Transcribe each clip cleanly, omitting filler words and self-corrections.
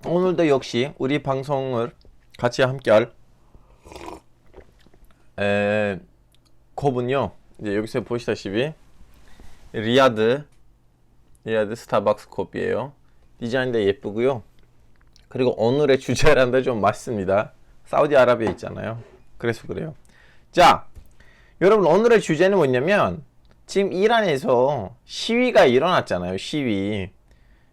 오늘도 역시 우리 방송을 같이 함께할 컵은요. 이제 여기서 보시다시피 리아드 스타벅스 컵이에요. 디자인도 예쁘고요. 그리고 오늘의 주제란도 좀 맞습니다. 사우디아라비아 있잖아요. 그래서 그래요. 자, 여러분 오늘의 주제는 뭐냐면 지금 이란에서 시위가 일어났잖아요. 시위.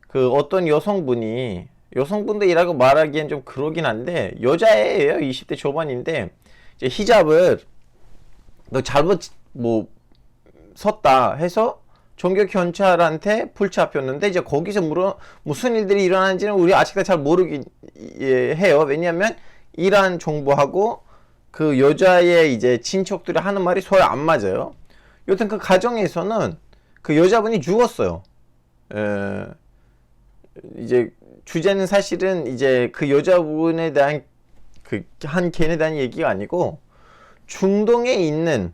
그 어떤 여성분들이라고 말하기엔 좀 그러긴 한데 여자애예요. 20대 초반인데 이제 히잡을 너 잘못 뭐 섰다 해서 종교 경찰한테 풀잡혔는데 이제 거기서 무슨 일들이 일어나는지는 우리 아직도 잘 모르긴 해요. 왜냐하면 이란 정부하고 그 여자의 이제 친척들이 하는 말이 서로 안 맞아요. 여튼 그 가정에서는 그 여자분이 죽었어요. 이제 주제는 사실은 이제 그 여자분에 대한 그 한 개인에 대한 얘기가 아니고 중동에 있는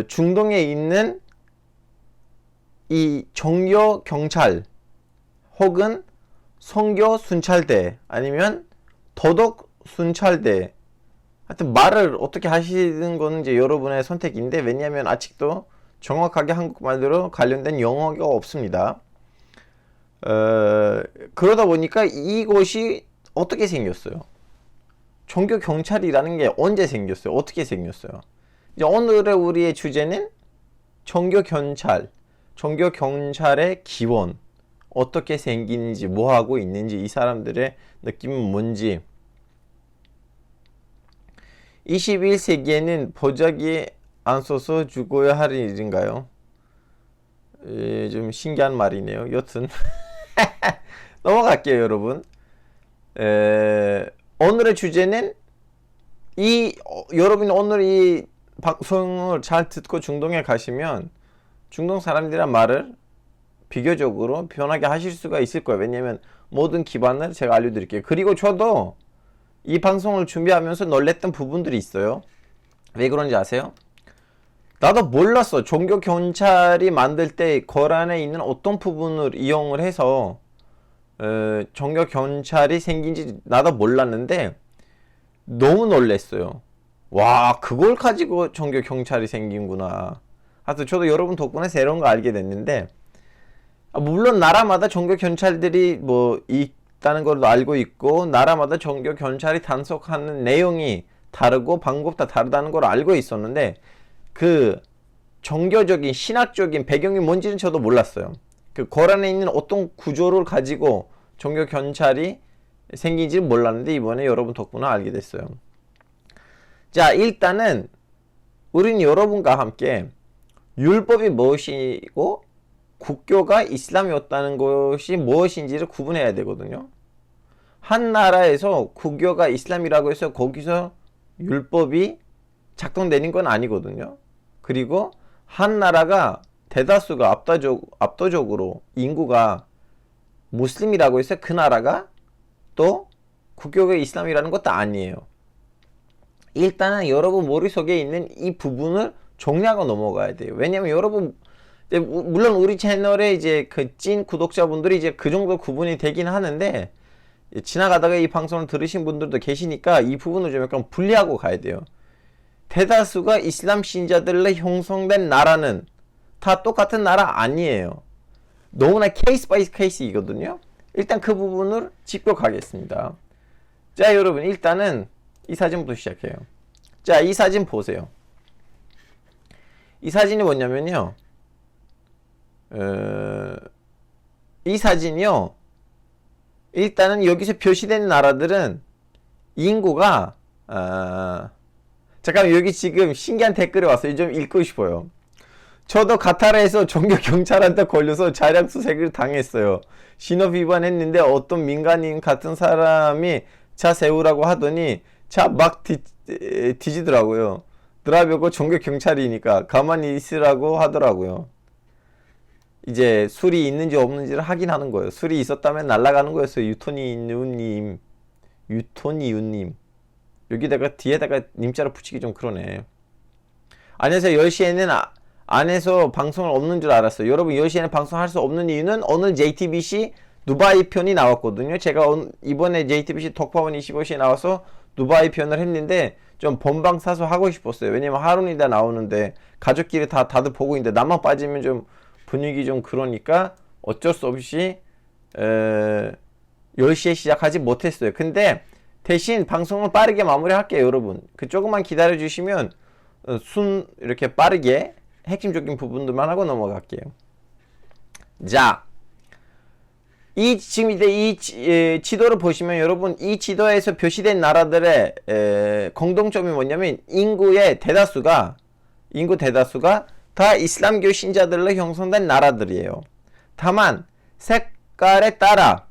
중동에 있는 이 종교 경찰 혹은 선교 순찰대 아니면 도덕 순찰대, 하여튼 말을 어떻게 하시는 건 이제 여러분의 선택인데, 왜냐하면 아직도 정확하게 한국말로 관련된 용어가 없습니다. 그러다 보니까 이곳이 어떻게 생겼어요? 종교 경찰이라는 게 언제 생겼어요? 어떻게 생겼어요? 이제 오늘의 우리의 주제는 종교 경찰의 기원, 어떻게 생기는지, 뭐 하고 있는지, 이 사람들의 느낌은 뭔지. 21세기에는 보자기에 안 써서 죽어야 할 일인가요? 좀 신기한 말이네요. 여튼 넘어갈게요, 여러분. 오늘의 주제는 여러분이 오늘 이 방송을 잘 듣고 중동에 가시면 중동 사람들이란 말을 비교적으로 편하게 하실 수가 있을 거예요. 왜냐면 모든 기반을 제가 알려드릴게요. 그리고 저도 이 방송을 준비하면서 놀랬던 부분들이 있어요. 왜 그런지 아세요? 나도 몰랐어. 종교 경찰이 만들 때 거란에 있는 어떤 부분을 이용을 해서 종교 경찰이 생긴지 나도 몰랐는데 너무 놀랬어요. 와, 그걸 가지고 종교 경찰이 생긴구나. 하여튼 저도 여러분 덕분에 새로운 거 알게 됐는데, 물론 나라마다 종교 경찰들이 뭐 있다는 걸도 알고 있고, 나라마다 종교 경찰이 단속하는 내용이 다르고 방법 다 다르다는 걸 알고 있었는데, 그 종교적인 신학적인 배경이 뭔지는 저도 몰랐어요. 그 거란에 있는 어떤 구조를 가지고 종교 경찰이 생긴지는 몰랐는데 이번에 여러분 덕분에 알게 됐어요. 자, 일단은 우리는 여러분과 함께 율법이 무엇이고 국교가 이슬람이었다는 것이 무엇인지를 구분해야 되거든요. 한 나라에서 국교가 이슬람이라고 해서 거기서 율법이 작동되는 건 아니거든요. 그리고 한 나라가 대다수가 압도적으로 인구가 무슬림이라고 해서 그 나라가 또 국교가 이슬람이라는 것도 아니에요. 일단은 여러분 머릿속에 있는 이 부분을 정리하고 넘어가야 돼요. 왜냐면 여러분, 물론 우리 채널에 이제 그 찐 구독자분들이 이제 그 정도 구분이 되긴 하는데, 지나가다가 이 방송을 들으신 분들도 계시니까 이 부분을 좀 약간 분리하고 가야 돼요. 대다수가 이슬람 신자들로 형성된 나라는 다 똑같은 나라 아니에요. 너무나 케이스 바이 케이스이거든요. 일단 그 부분을 짚고 가겠습니다. 자, 여러분 일단은 이 사진부터 시작해요. 자, 이 사진 보세요. 이 사진이 뭐냐면요, 이 사진이요, 일단은 여기서 표시된 나라들은 인구가 잠깐, 여기 지금 신기한 댓글이 왔어요. 좀 읽고 싶어요. 저도 카타르에서 종교 경찰한테 걸려서 차량 수색을 당했어요. 신호 위반했는데 어떤 민간인 같은 사람이 차 세우라고 하더니 차 막 뒤지더라고요. 드라이버고 종교 경찰이니까 가만히 있으라고 하더라고요. 이제 술이 있는지 없는지를 확인하는 거예요. 술이 있었다면 날아가는 거였어요. 유토니유님. 여기다가 뒤에다가 님자로 붙이기 좀 그러네. 안에서 10시에는 안에서 방송을 없는 줄 알았어요. 여러분 10시에는 방송할 수 없는 이유는 오늘 JTBC 두바이 편이 나왔거든요. 제가 이번에 JTBC 톡파원 25시에 나와서 두바이 편을 했는데 좀 본방사수 하고 싶었어요. 왜냐면 하루니다 나오는데 가족끼리 다들 보고 있는데 나만 빠지면 좀 분위기 좀 그러니까 어쩔 수 없이 10시에 시작하지 못했어요. 근데 대신 방송을 빠르게 마무리할게요, 여러분. 그 조금만 기다려 주시면 이렇게 빠르게 핵심적인 부분들만 하고 넘어갈게요. 자, 지금 이제 이 지도를 보시면 여러분, 이 지도에서 표시된 나라들의 공동점이 뭐냐면 인구 대다수가 다 이슬람교 신자들로 형성된 나라들이에요. 다만 색깔에 따라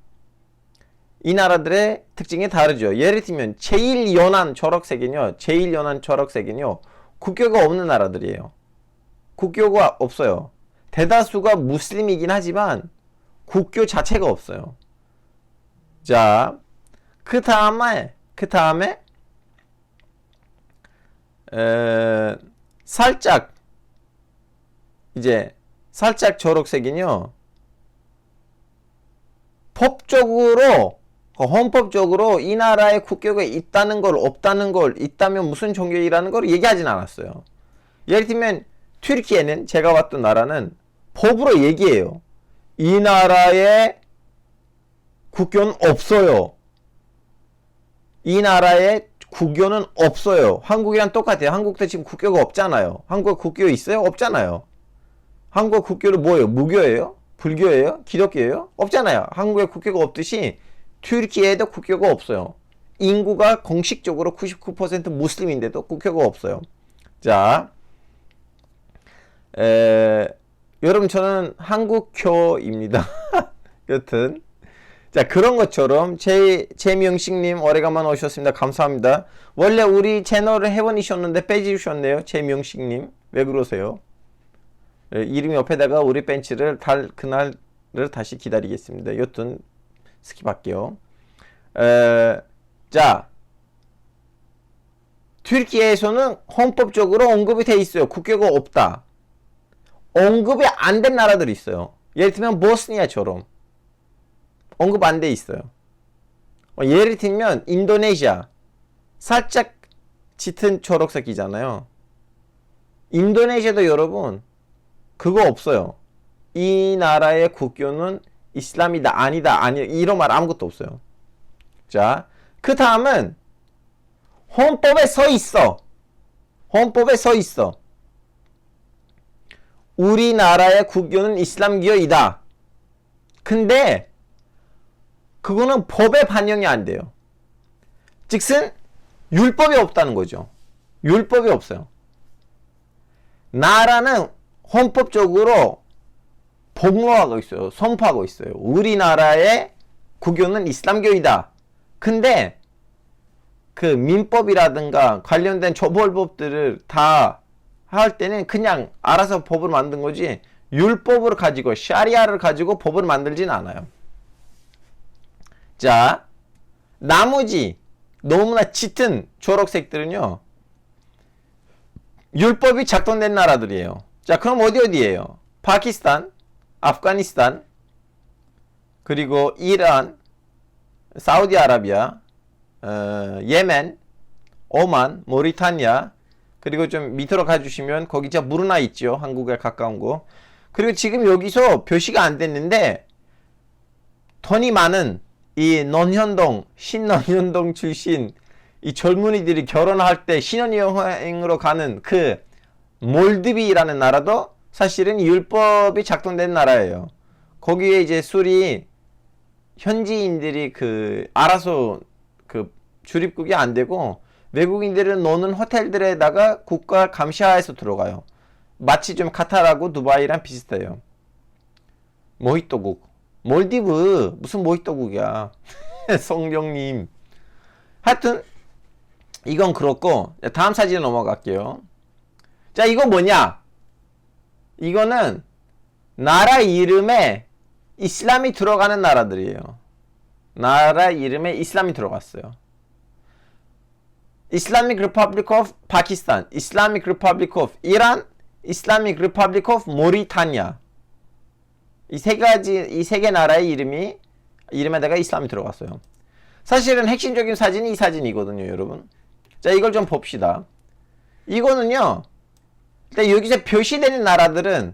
이 나라들의 특징이 다르죠. 예를 들면 제일 연한 초록색은요, 국교가 없는 나라들이에요. 국교가 없어요. 대다수가 무슬림이긴 하지만 국교 자체가 없어요. 자, 그 다음에 살짝 초록색은요, 헌법적으로 이 나라에 국교가 있다는 걸, 없다는 걸, 있다면 무슨 종교이라는 걸 얘기하진 않았어요. 예를 들면 튀르키예는, 제가 봤던 나라는 법으로 얘기해요. 이 나라에 국교는 없어요. 이 나라에 국교는 없어요. 한국이랑 똑같아요. 한국도 지금 국교가 없잖아요. 한국 국교 있어요? 없잖아요. 한국 국교는 뭐예요? 무교예요? 불교예요? 기독교예요? 없잖아요. 한국에 국교가 없듯이 튀르키예에도 국교가 없어요. 인구가 공식적으로 99% 무슬림인데도 국교가 없어요. 자, 여러분, 저는 한국교입니다. 여튼, 자, 그런 것처럼 제명식님 오래간만에 오셨습니다. 감사합니다. 원래 우리 채널을 회원이셨는데 빼주셨네요. 제명식님, 왜 그러세요? 이름 옆에다가 우리 벤치를 그날을 다시 기다리겠습니다. 여튼 스킵할게요. 자, 튀르키예에서는 헌법적으로 언급이 돼 있어요. 국교가 없다. 언급이 안 된 나라들이 있어요. 예를 들면 보스니아처럼 언급 안 돼 있어요. 예를 들면 인도네시아, 살짝 짙은 초록색이잖아요. 인도네시아도 여러분 그거 없어요. 이 나라의 국교는 이슬람이다, 아니다, 이런 말 아무것도 없어요. 자, 그 다음은 헌법에 서 있어. 우리나라의 국교는 이슬람교이다. 근데 그거는 법에 반영이 안 돼요. 즉슨 율법이 없다는 거죠. 율법이 없어요. 나라는 헌법적으로 복무하고 있어요. 선포하고 있어요. 우리나라의 국교는 이슬람교이다. 근데 그 민법이라든가 관련된 처벌법들을 다 할 때는 그냥 알아서 법을 만든 거지, 율법을 가지고 샤리아를 가지고 법을 만들진 않아요. 자, 나머지 너무나 짙은 초록색들은요, 율법이 작동된 나라들이에요. 자, 그럼 어디예요? 파키스탄, 아프가니스탄, 그리고 이란, 사우디아라비아, 예멘, 오만, 모리타니아, 그리고 좀 밑으로 가주시면 거기 저 브루나이 있죠. 한국에 가까운 거. 그리고 지금 여기서 표시가 안 됐는데 돈이 많은 이 신논현동 출신 이 젊은이들이 결혼할 때 신혼여행으로 가는 그 몰디브라는 나라도 사실은 율법이 작동된 나라예요. 거기에 이제 술이 현지인들이 알아서 출입국이 안 되고 외국인들은 노는 호텔들에다가 국가 감시하에서 들어가요. 마치 좀 카타르하고 두바이랑 비슷해요. 모히또국. 몰디브 무슨 모히또국이야. 성령님. 하여튼 이건 그렇고, 다음 사진 넘어갈게요. 자, 이거 뭐냐? 이거는 나라 이름에 이슬람이 들어가는 나라들이에요. 나라 이름에 이슬람이 들어갔어요. Islamic Republic of Pakistan, Islamic Republic of Iran, Islamic Republic of Mauritania. 이 세 개 나라의 이름이 이름에다가 이슬람이 들어갔어요. 사실은 핵심적인 사진이 이 사진이거든요, 여러분. 자, 이걸 좀 봅시다. 이거는요, 일단 여기서 표시되는 나라들은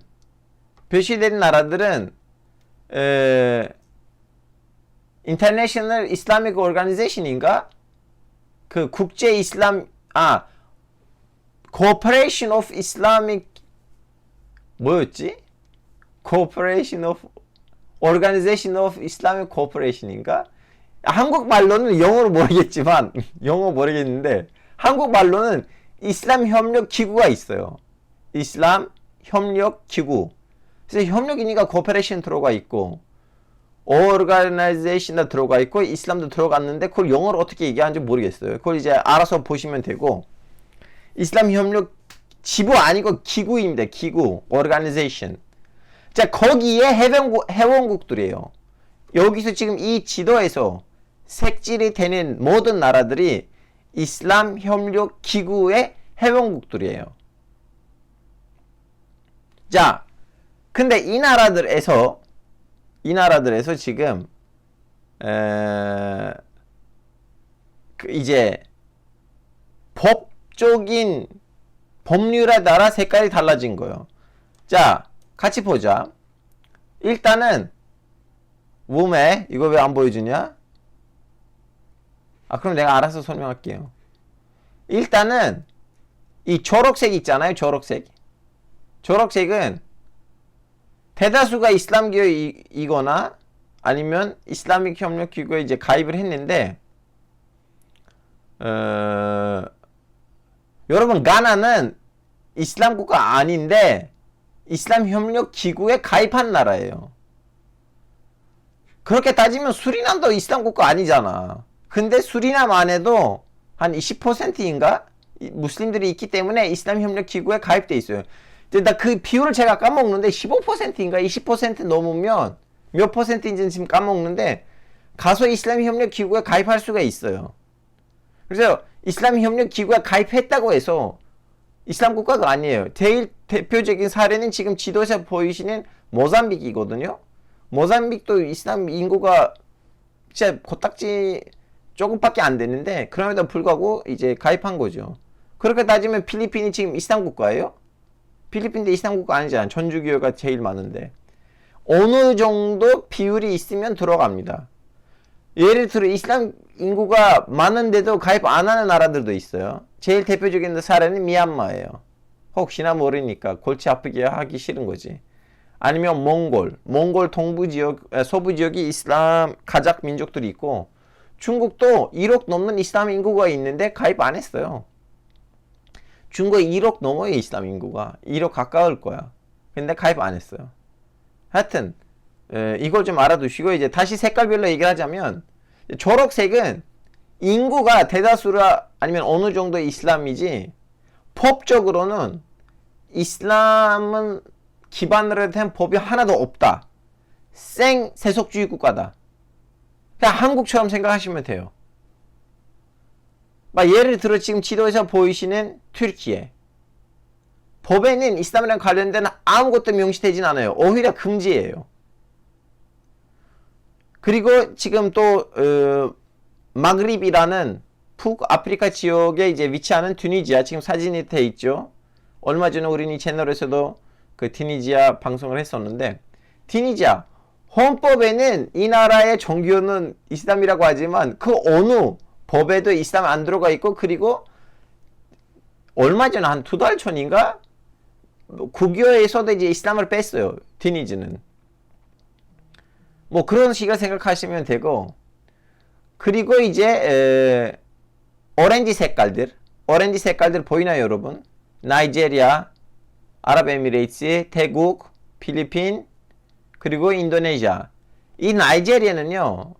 International Islamic Organization인가? 그 국제 이슬람 Cooperation of Islamic 뭐였지? Cooperation of Organization of Islamic Cooperation인가? 한국말로는 영어로 모르겠지만 영어 모르겠는데 한국말로는 이슬람 협력 기구가 있어요. 이슬람 협력 기구. 그래서 협력이니까 코퍼레이션 들어가 있고 organization도 들어가 있고 이슬람도 들어갔는데 그걸 영어로 어떻게 얘기하는지 모르겠어요. 그걸 이제 알아서 보시면 되고 이슬람 협력 지부 아니고 기구입니다. 기구, organization. 자, 거기에 회원국들이에요. 여기서 지금 이 지도에서 색칠이 되는 모든 나라들이 이슬람 협력 기구의 회원국들이에요. 자, 근데 이 나라들에서 지금 이제 법적인 법률에 따라 색깔이 달라진 거예요. 자, 같이 보자. 일단은 웜에 이거 왜 안 보여주냐? 그럼 내가 알아서 설명할게요. 일단은 이 초록색 있잖아요. 초록색은 대다수가 이슬람교이거나 아니면 이슬람ik 협력기구에 이제 가입을 했는데 여러분 가나는 이슬람 국가 아닌데 이슬람 협력 기구에 가입한 나라예요. 그렇게 따지면 수리남도 이슬람 국가 아니잖아. 근데 수리남 안에도 한 20%인가 무슬림들이 있기 때문에 이슬람 협력 기구에 가입돼 있어요. 나 그 비율을 제가 까먹는데 15%인가 20% 넘으면 몇 퍼센트인지는 지금 까먹는데 가서 이슬람 협력 기구에 가입할 수가 있어요. 그래서 이슬람 협력 기구에 가입했다고 해서 이슬람 국가가 아니에요. 제일 대표적인 사례는 지금 지도에서 보이시는 모잠빅이거든요. 모잠빅도 이슬람 인구가 진짜 코딱지 조금밖에 안 되는데 그럼에도 불구하고 이제 가입한 거죠. 그렇게 따지면 필리핀이 지금 이슬람 국가예요? 필리핀도 이슬람 국가 아니잖아. 천주교가 제일 많은데 어느 정도 비율이 있으면 들어갑니다. 예를 들어 이슬람 인구가 많은데도 가입 안 하는 나라들도 있어요. 제일 대표적인 사례는 미얀마예요. 혹시나 모르니까 골치 아프게 하기 싫은 거지. 아니면 몽골 동부 지역, 서부 지역이 이슬람 가작 민족들이 있고 중국도 1억 넘는 이슬람 인구가 있는데 가입 안 했어요. 중국에 1억 넘어요. 이슬람 인구가 1억 가까울 거야. 근데 가입 안 했어요. 하여튼 이걸 좀 알아두시고 이제 다시 색깔별로 얘기를 하자면 초록색은 인구가 대다수라 아니면 어느 정도 이슬람이지 법적으로는 이슬람은 기반으로 된 법이 하나도 없다. 생 세속주의 국가다. 그냥 한국처럼 생각하시면 돼요. 예를 들어 지금 지도에서 보이시는 튀르키예 법에는 이슬람이랑 관련된 아무것도 명시되진 않아요. 오히려 금지예요. 그리고 지금 또 마그립이라는 북아프리카 지역에 이제 위치하는 튀니지아 지금 사진이 돼 있죠. 얼마 전에 우리 이 채널에서도 그 튀니지아 방송을 했었는데 튀니지아 헌법에는 이 나라의 종교는 이슬람이라고 하지만 그 어느 법에도 이슬람 안 들어가 있고 그리고 얼마 전에 한 2달 전인가 국교에서도 이제 이슬람을 뺐어요. 튀니지는. 그런 식으로 생각하시면 되고 그리고 이제 오렌지 색깔들 보이나요 여러분? 나이지리아, 아랍에미레이트, 태국, 필리핀 그리고 인도네시아. 이 나이지리아는요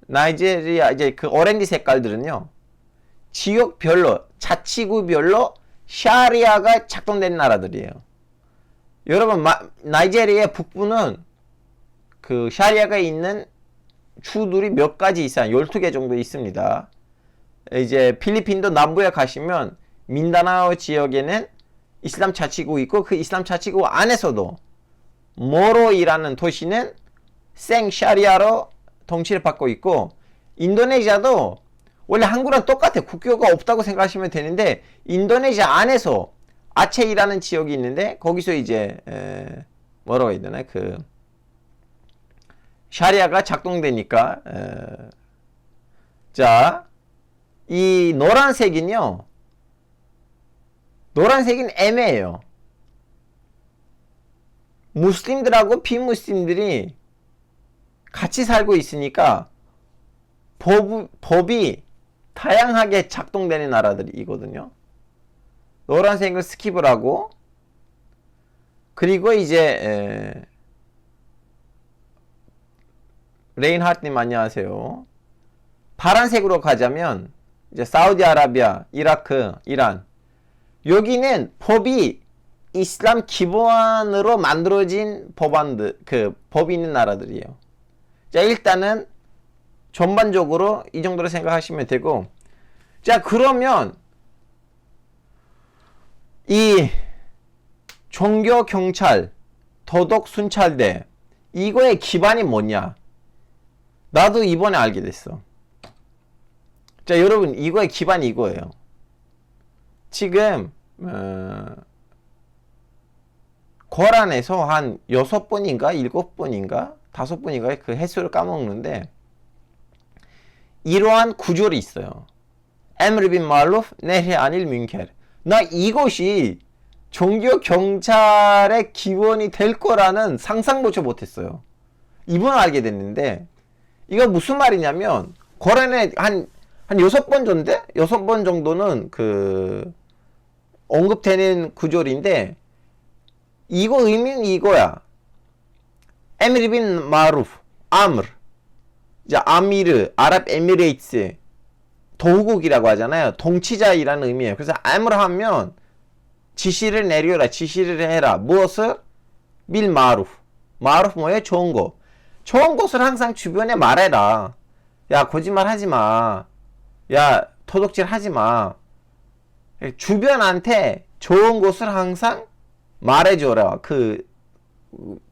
나이지리아 이제 그 오렌지 색깔들은요 지역별로 자치구별로 샤리아가 작동된 나라들이에요. 여러분 나이지리아 북부는 그 샤리아가 있는 주들이 몇 가지 있어요. 12개 정도 있습니다. 이제 필리핀도 남부에 가시면 민다나오 지역에는 이슬람 자치구 있고 그 이슬람 자치구 안에서도 모로이라는 도시는 생 샤리아로 통치를 받고 있고, 인도네시아도 원래 한국랑 똑같아. 국교가 없다고 생각하시면 되는데, 인도네시아 안에서 아체이라는 지역이 있는데, 거기서 이제 뭐라고 해야 되나, 샤리아가 작동되니까, 자, 이 노란색은요, 노란색은 애매해요. 무슬림들하고 비무슬림들이 같이 살고 있으니까 법이 다양하게 작동되는 나라들이거든요. 노란색을 스킵을 하고, 그리고 이제 레인하트님 안녕하세요. 파란색으로 가자면 이제 사우디아라비아, 이라크, 이란, 여기는 법이 이슬람 기본으로 만들어진 법이 있는 나라들이에요. 자, 일단은 전반적으로 이 정도로 생각하시면 되고, 자, 그러면 이 종교 경찰, 도덕 순찰대, 이거의 기반이 뭐냐? 나도 이번에 알게 됐어. 자, 여러분, 이거의 기반이 이거예요. 지금 거란에서 한 6번인가 7번인가 5번인가 그 횟수를 까먹는데, 이러한 구절이 있어요. 엠르 빈 마루프 네히 아닐 뮌케르. 나 이것이 종교 경찰의 기본이 될 거라는 상상조차 못했어요. 이번에 알게 됐는데, 이거 무슨 말이냐면, 거란에 한 6번 정도인데, 6번 정도는 언급되는 구절인데, 이거 의미는 이거야. 에미르 빈 마루프, 아므르, 아미르, 아랍에미레이트, 도후국이라고 하잖아요. 통치자이라는 의미예요. 그래서 아므르 하면 지시를 내려라, 지시를 해라. 무엇을? bil 마루프. 마루프 뭐예요? 좋은 거. 좋은 것을 항상 주변에 말해라. 야, 거짓말 하지 마. 야, 도둑질 하지 마. 주변한테 좋은 것을 항상 말해줘라.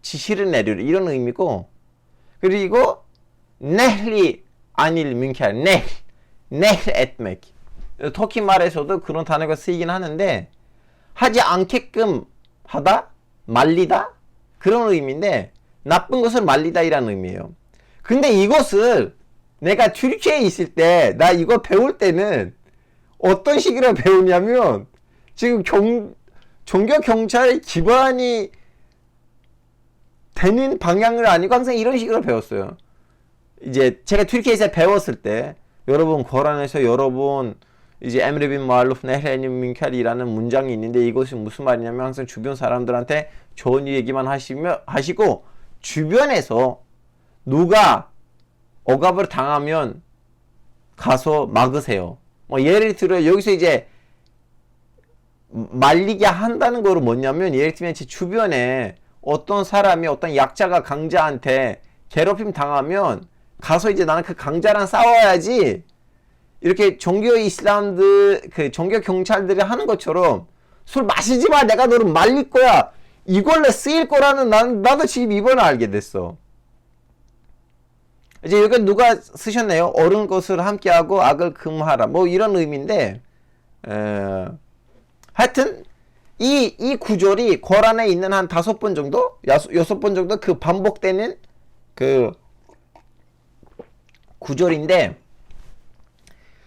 지시를 내려라. 이런 의미고, 그리고 네히 아닐 뮌케르, 네히 etmek. 터키 말에서도 그런 단어가 쓰이긴 하는데, 하지 않게끔 하다, 말리다, 그런 의미인데, 나쁜 것을 말리다 이라는 의미예요. 근데 이것을 내가 튀르키예에 있을 때, 나 이거 배울 때는 어떤 식으로 배우냐면, 지금 종교 경찰의 기반이 되는 방향을 아니고 항상 이런 식으로 배웠어요. 이제 제가 튀르키예에서 배웠을 때, 여러분 거란에서 여러분 이제 엠르 빈 마루프 네히 아닐 뮌케르이라는 문장이 있는데, 이것이 무슨 말이냐면, 항상 주변 사람들한테 좋은 얘기만 하시고, 주변에서 누가 억압을 당하면 가서 막으세요. 예를 들어 여기서 이제 말리게 한다는 거로 뭐냐면, 예를 들면 제 주변에 어떤 사람이 어떤 약자가 강자한테 괴롭힘 당하면 가서 이제 나는 그 강자랑 싸워야지, 이렇게 종교 이슬람들, 종교 경찰들이 하는 것처럼 술 마시지 마, 내가 너를 말릴 거야, 이걸로 쓰일 거라는 나도 지금 이번에 알게 됐어. 이제 여기 누가 쓰셨네요. 옳은 것을 함께하고 악을 금하라. 뭐 이런 의미인데, 하여튼 이 구절이 거란에 있는 한 5번 정도? 6번 정도 반복되는 구절인데,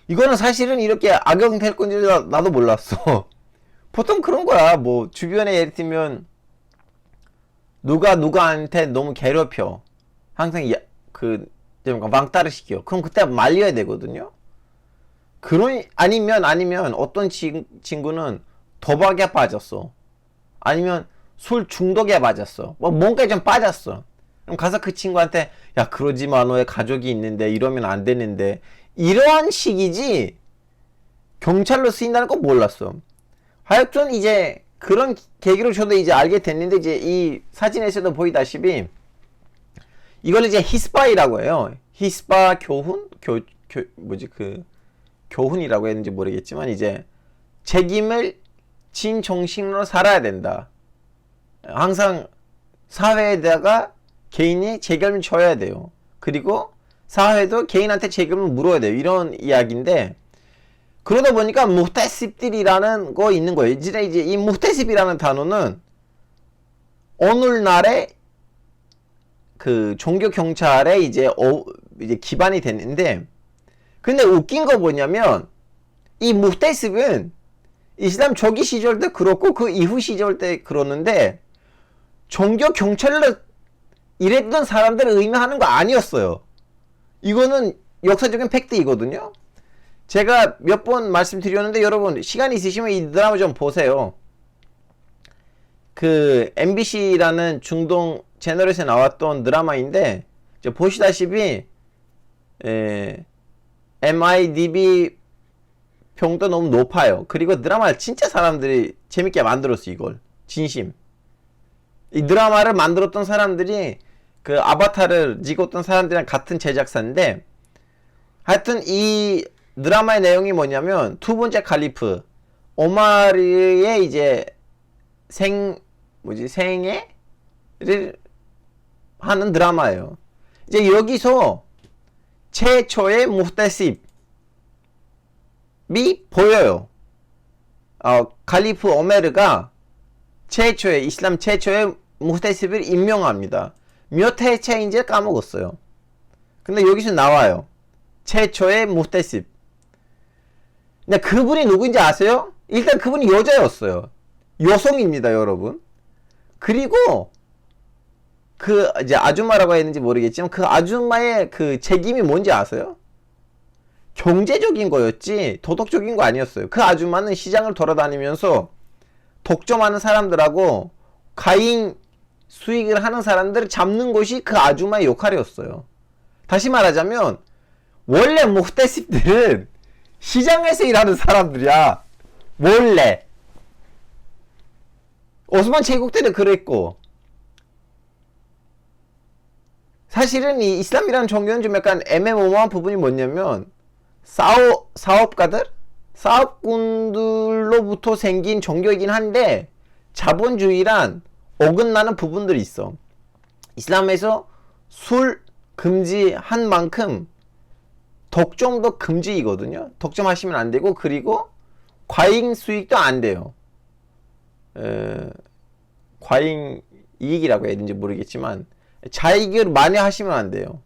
이거는 사실은 이렇게 악용될 건지 나도 몰랐어. 보통 그런 거야. 뭐 주변에 예를 들면 누가한테 너무 괴롭혀, 항상 왕따를 시켜. 그럼 그때 말려야 되거든요. 아니면 어떤 친구는 도박에 빠졌어. 아니면 술 중독에 빠졌어. 뭔가에 좀 빠졌어. 그럼 가서 그 친구한테, 야, 그러지 마, 너의 가족이 있는데, 이러면 안 되는데, 이러한 식이지 경찰로 쓰인다는 건 몰랐어. 하여튼 이제 그런 계기로 저도 이제 알게 됐는데, 이제 이 사진에서도 보이다시피 이걸 이제 히스바이라고 해요. 히스바 교훈? 교훈이라고 했는지 모르겠지만, 이제 책임을 진 정신으로 살아야 된다. 항상 사회에다가 개인이 책임을 져야 돼요. 그리고 사회도 개인한테 책임을 물어야 돼요. 이런 이야기인데, 그러다 보니까 무hte십들이라는 거 있는 거예요. 이제 이 무hte십이라는 단어는 오늘날의 그 종교 경찰에 이제 기반이 됐는데, 근데 웃긴 거 뭐냐면 이 무hte십은 이슬람 초기 시절 때 그렇고 그 이후 시절 때 그러는데 종교 경찰로 일했던 사람들을 의미하는 거 아니었어요. 이거는 역사적인 팩트이거든요. 제가 몇 번 말씀드렸는데 여러분 시간 있으시면 이 드라마 좀 보세요. 그 MBC라는 중동 채널에서 나왔던 드라마인데 보시다시피 MIDB 평도 너무 높아요. 그리고 드라마를 진짜 사람들이 재밌게 만들었어. 이걸 진심. 이 드라마를 만들었던 사람들이 그 아바타를 찍었던 사람들이랑 같은 제작사인데, 하여튼 이 드라마의 내용이 뭐냐면 두 번째 칼리프 오마르의 이제 생애를 하는 드라마예요. 이제 여기서 최초의 무hte십이 보여요. 칼리프 오메르가 최초의 이슬람 최초의 무hte십을 임명합니다. 몇 해차인지 까먹었어요. 근데 여기서 나와요. 최초의 무hte십. 근데 그분이 누구인지 아세요? 일단 그분이 여자였어요. 여성입니다, 여러분. 그리고 그 이제 아줌마라고 했는지 모르겠지만 그 아줌마의 그 책임이 뭔지 아세요? 경제적인 거였지 도덕적인 거 아니었어요. 그 아줌마는 시장을 돌아다니면서 독점하는 사람들하고 가인 수익을 하는 사람들을 잡는 것이 그 아줌마의 역할이었어요. 다시 말하자면 원래 무hte십들은 시장에서 일하는 사람들이야. 원래 오스만 제국 때는 그랬고, 사실은 이 이슬람이라는 종교는 좀 약간 애매모호한 부분이 뭐냐면 사업가들? 사업꾼들로부터 생긴 종교이긴 한데 자본주의란 어긋나는 부분들이 있어. 이슬람에서 술 금지한 만큼 독점도 금지이거든요. 독점하시면 안 되고, 그리고 과잉 수익도 안 돼요. 과잉 이익이라고 해야 되는지 모르겠지만 자익을 많이 하시면 안 돼요.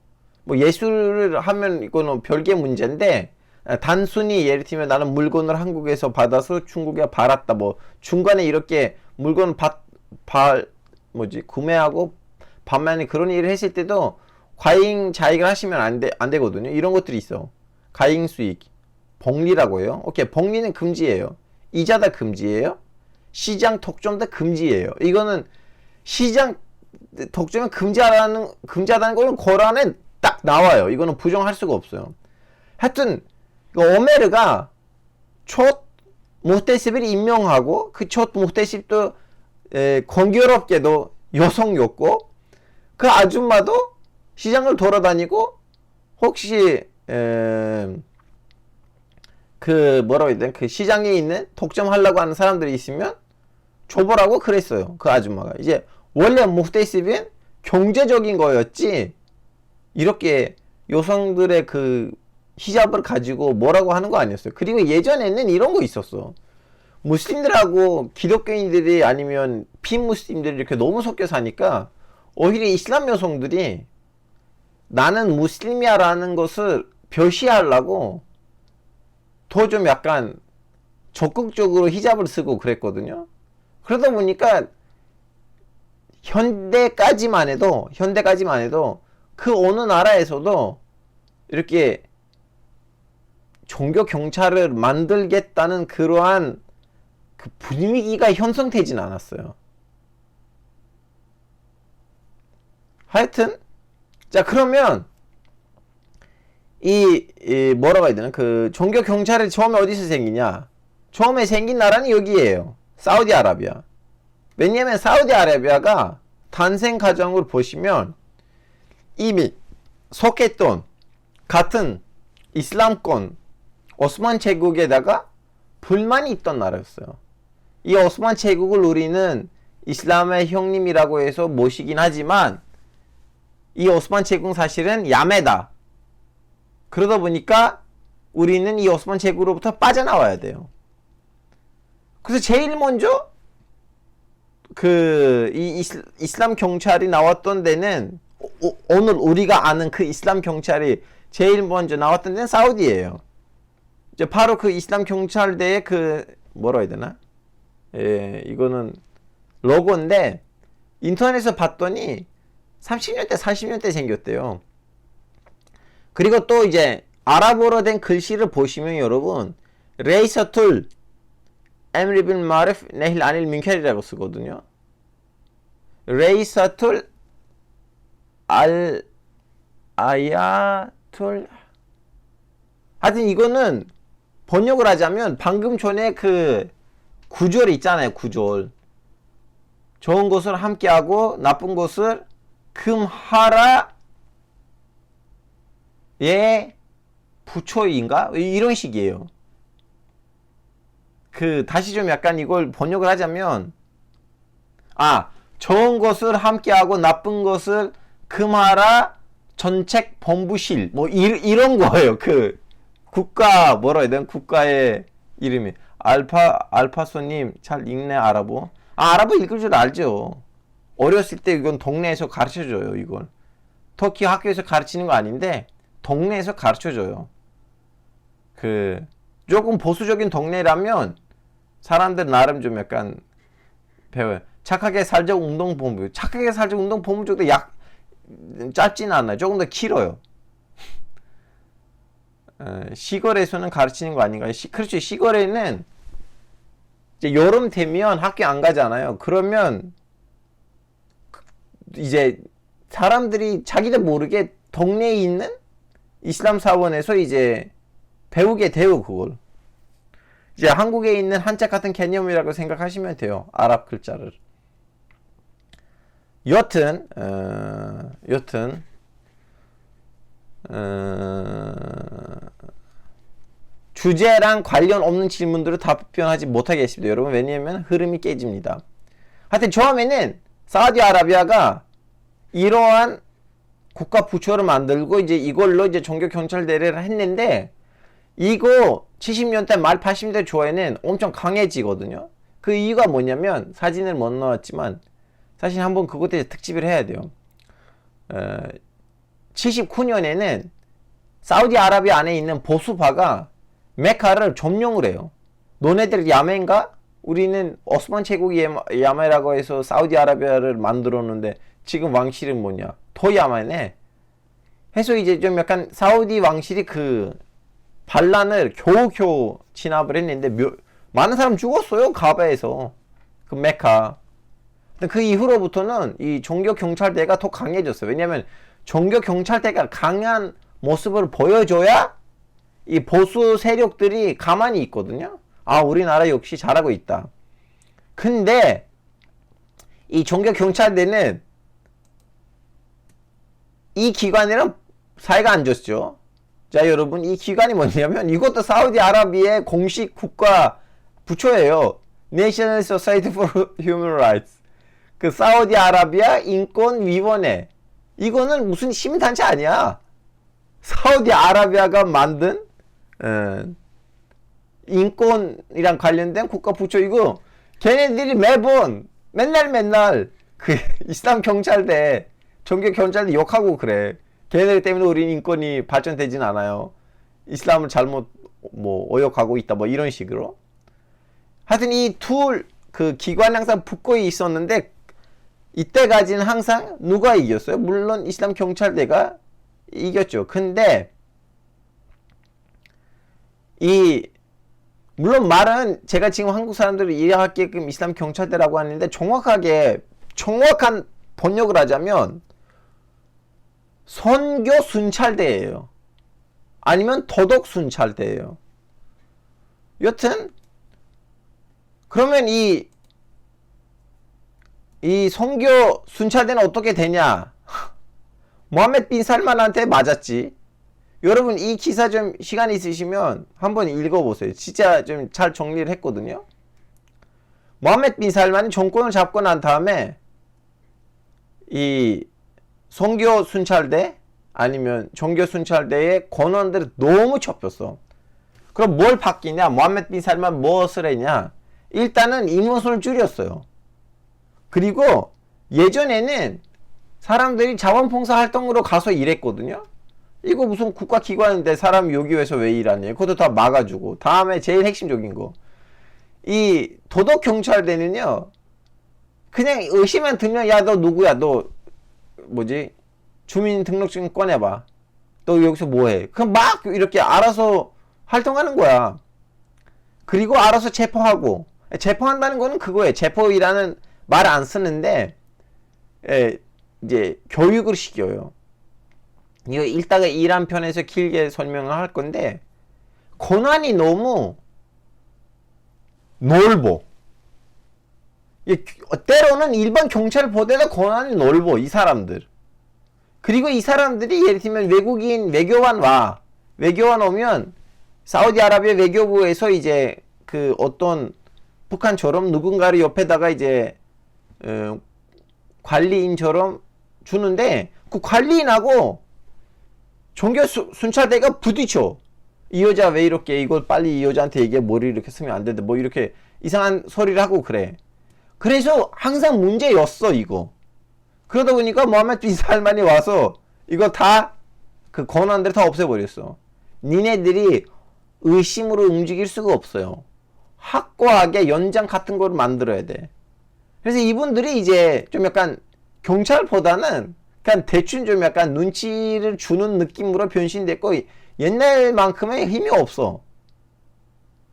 뭐 예술을 하면 이거는 별개 문제인데, 단순히 예를 들면 나는 물건을 한국에서 받아서 중국에 팔았다, 뭐 중간에 이렇게 물건 구매하고 반면에 그런 일을 했을 때도 과잉 자익을 하시면 안 되거든요. 이런 것들이 있어. 과잉 수익, 복리라고 해요. 오케이, 복리는 금지예요. 이자다 금지예요. 시장 독점도 금지예요. 이거는 시장 독점을 금지하다는 거는 코란에 딱 나와요. 이거는 부정할 수가 없어요. 하여튼 오메르가 첫 무hte십을 임명하고 그 첫 무hte십도 공교롭게도 여성이었고, 그 아줌마도 시장을 돌아다니고 혹시 그 뭐라고 해야 되나, 그 시장에 있는 독점하려고 하는 사람들이 있으면 줘보라고 그랬어요. 그 아줌마가 이제 원래 무hte십은 경제적인 거였지 이렇게 여성들의 그 히잡을 가지고 뭐라고 하는 거 아니었어요. 그리고 예전에는 이런 거 있었어. 무슬림들하고 기독교인들이 아니면 비무슬림들이 이렇게 너무 섞여 사니까 오히려 이슬람 여성들이 나는 무슬림이야 라는 것을 표시하려고 더 좀 약간 적극적으로 히잡을 쓰고 그랬거든요. 그러다 보니까 현대까지만 해도 그 어느 나라에서도 이렇게 종교 경찰을 만들겠다는 그러한 그 분위기가 형성되진 않았어요. 하여튼 자, 그러면 이 뭐라고 해야 되나, 그 종교 경찰이 처음에 어디서 생기냐? 처음에 생긴 나라는 여기에요. 사우디아라비아. 왜냐면 사우디아라비아가 탄생 과정을 보시면 이미 속했던 같은 이슬람권 오스만 제국에다가 불만이 있던 나라였어요. 이 오스만 제국을 우리는 이슬람의 형님이라고 해서 모시긴 하지만 이 오스만 제국은 사실은 야매다. 그러다 보니까 우리는 이 오스만 제국으로부터 빠져나와야 돼요. 그래서 제일 먼저 이 이슬람 경찰이 나왔던 데는 오늘 우리가 아는 그 이슬람 경찰이 제일 먼저 나왔던 데는 사우디예요. 이제 바로 그 이슬람 경찰대의 뭐라 해야 되나? 예, 이거는 로고인데 인터넷에서 봤더니 30년대, 40년대 생겼대요. 그리고 또 이제 아랍어로 된 글씨를 보시면 여러분 레이서툴 엠리 bil 마르프 네힐 아닐 뮌켈이라고 쓰거든요. 레이서툴 알 아야툴 하여튼 이거는 번역을 하자면 방금 전에 그 구절 있잖아요. 구절 좋은 것을 함께하고 나쁜 것을 금하라 예 부초인가? 이런 식이에요. 다시 좀 약간 이걸 번역을 하자면 좋은 것을 함께하고 나쁜 것을 금하라 전책 본부실 뭐 이런 거예요. 국가 뭐라 해야 되나? 국가의 이름이 알파소님 잘 읽네. 아랍어. 아랍어 읽을 줄 알죠. 어렸을 때 이건 동네에서 가르쳐줘요. 이건 터키 학교에서 가르치는 거 아닌데 동네에서 가르쳐줘요. 조금 보수적인 동네라면 사람들 나름 좀 약간 배워요. 착하게 살자 운동본부. 착하게 살자 운동본부 쪽도 짧지는 않아요. 조금 더 길어요. 시골에서는 가르치는 거 아닌가요? 그렇죠. 시골에는 이제 여름 되면 학교 안 가잖아요. 그러면 이제 사람들이 자기도 모르게 동네에 있는 이슬람 사원에서 이제 배우게 돼요. 그걸 이제 한국에 있는 한자 같은 개념이라고 생각하시면 돼요. 아랍 글자를. 여튼 주제랑 관련 없는 질문들을 답변하지 못하겠습니다. 여러분 왜냐면 흐름이 깨집니다. 하여튼 처음에는 사우디아라비아가 이러한 국가 부처를 만들고 이제 이걸로 이제 종교 경찰 대회를 했는데 이거 70년대 말 80년대 초에는 엄청 강해지거든요. 그 이유가 뭐냐면 사진을 못 넣었지만 사실 한번 그것 때문에 특집을 해야 돼요. 79년에는 사우디아라비아 안에 있는 보수파가 메카를 점령을 해요. 너네들 야멘가? 우리는 오스만 제국이 야멘이라고 해서 사우디아라비아를 만들었는데 지금 왕실은 뭐냐? 더 야만해. 해서 이제 좀 약간 사우디 왕실이 반란을 겨우겨우 진압을 했는데 많은 사람 죽었어요. 가바에서. 메카. 그 이후로부터는 이 종교 경찰대가 더 강해졌어요. 왜냐면 종교 경찰대가 강한 모습을 보여줘야 이 보수 세력들이 가만히 있거든요. 우리나라 역시 잘하고 있다. 근데 이 종교 경찰대는 이 기관이랑 사이가 안 좋죠. 자, 여러분, 이 기관이 뭐냐면 이것도 사우디아라비아의 공식 국가 부처예요. National Society for Human Rights. 사우디아라비아 인권위원회. 이거는 무슨 시민단체 아니야. 사우디아라비아가 만든 인권이랑 관련된 국가 부처. 이거 걔네들이 맨날 이슬람 경찰대 종교 경찰대 욕하고 그래. 걔네들 때문에 우리 인권이 발전되진 않아요. 이슬람을 잘못 오역하고 있다 이런 식으로. 하여튼 이 기관 항상 붙고 있었는데 이때까지는 항상 누가 이겼어요? 물론 이슬람 경찰대가 이겼죠. 근데 물론 말은 제가 지금 한국 사람들이 이해하게끔 이슬람 경찰대라고 하는데 정확한 번역을 하자면 선교 순찰대예요. 아니면 도덕 순찰대예요. 여튼 그러면 이 선교 순찰대는 어떻게 되냐? 모하메드 빈 살만한테 맞았지. 여러분 이 기사 좀 시간 있으시면 한번 읽어보세요. 진짜 좀 잘 정리를 했거든요. 모하메드 빈 살만이 정권을 잡고 난 다음에 이 선교 순찰대 아니면 종교 순찰대의 권원들을 너무 좁혔어. 그럼 뭘 바뀌냐? 모함메드 빈 살만 무엇을 했냐? 일단은 인원수를 줄였어요. 그리고 예전에는 사람들이 자원봉사 활동으로 가서 일했거든요. 이거 무슨 국가기관인데 사람 여기 위해서 왜 일하니? 그것도 다 막아주고. 다음에 제일 핵심적인 거. 이 도덕경찰대는요. 그냥 의심만 들면 야 너 누구야? 너 뭐지? 주민등록증 꺼내봐. 너 여기서 뭐해? 그럼 막 이렇게 알아서 활동하는 거야. 그리고 알아서 체포하고. 체포한다는 거는 그거예요. 체포이라는 말 안 쓰는데 이제 교육을 시켜요. 이거 이따가 이란 편에서 길게 설명을 할 건데 권한이 너무 넓어. 때로는 일반 경찰보다도 권한이 넓어. 이 사람들. 그리고 이 사람들이 예를 들면 외국인 외교관 와. 외교관 오면 사우디아라비아 외교부에서 이제 그 어떤 북한처럼 누군가를 옆에다가 이제 관리인처럼 주는데 그 관리인하고 종교 순찰대가 부딪혀. 이 여자 왜 이렇게 이걸 빨리 이 여자한테 얘기해. 머리 이렇게 쓰면 안 되는데 뭐 이렇게 이상한 소리를 하고 그래. 그래서 항상 문제였어 이거. 그러다 보니까 모함메드 빈 살만이 와서 이거 다 그 권한들을 다 없애버렸어. 니네들이 의심으로 움직일 수가 없어요. 확고하게 연장 같은 거를 만들어야 돼. 그래서 이분들이 이제 좀 약간 경찰보다는 그냥 대충 좀 약간 눈치를 주는 느낌으로 변신됐고 옛날만큼의 힘이 없어.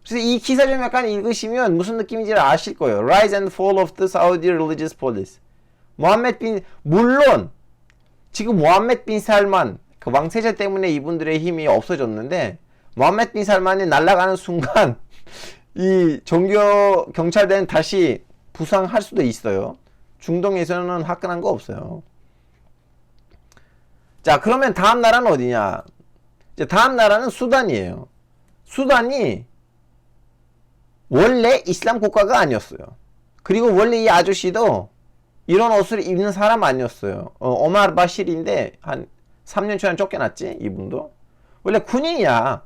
그래서 이 기사 좀 약간 읽으시면 무슨 느낌인지 아실 거예요. Rise and Fall of the Saudi Religious Police. 물론 지금 모함메드 빈 살만 그 왕세자 때문에 이분들의 힘이 없어졌는데 모함메드 빈 살만이 날아가는 순간 이 종교 경찰대는 다시 부상할 수도 있어요. 중동에서는 화끈한 거 없어요. 자, 그러면 다음 나라는 어디냐? 이제 다음 나라는 수단이에요. 수단이 원래 이슬람 국가가 아니었어요. 그리고 원래 이 아저씨도 이런 옷을 입는 사람 아니었어요. 오마르 바실인데 한 3년 전에 쫓겨났지 이분도. 원래 군인이야.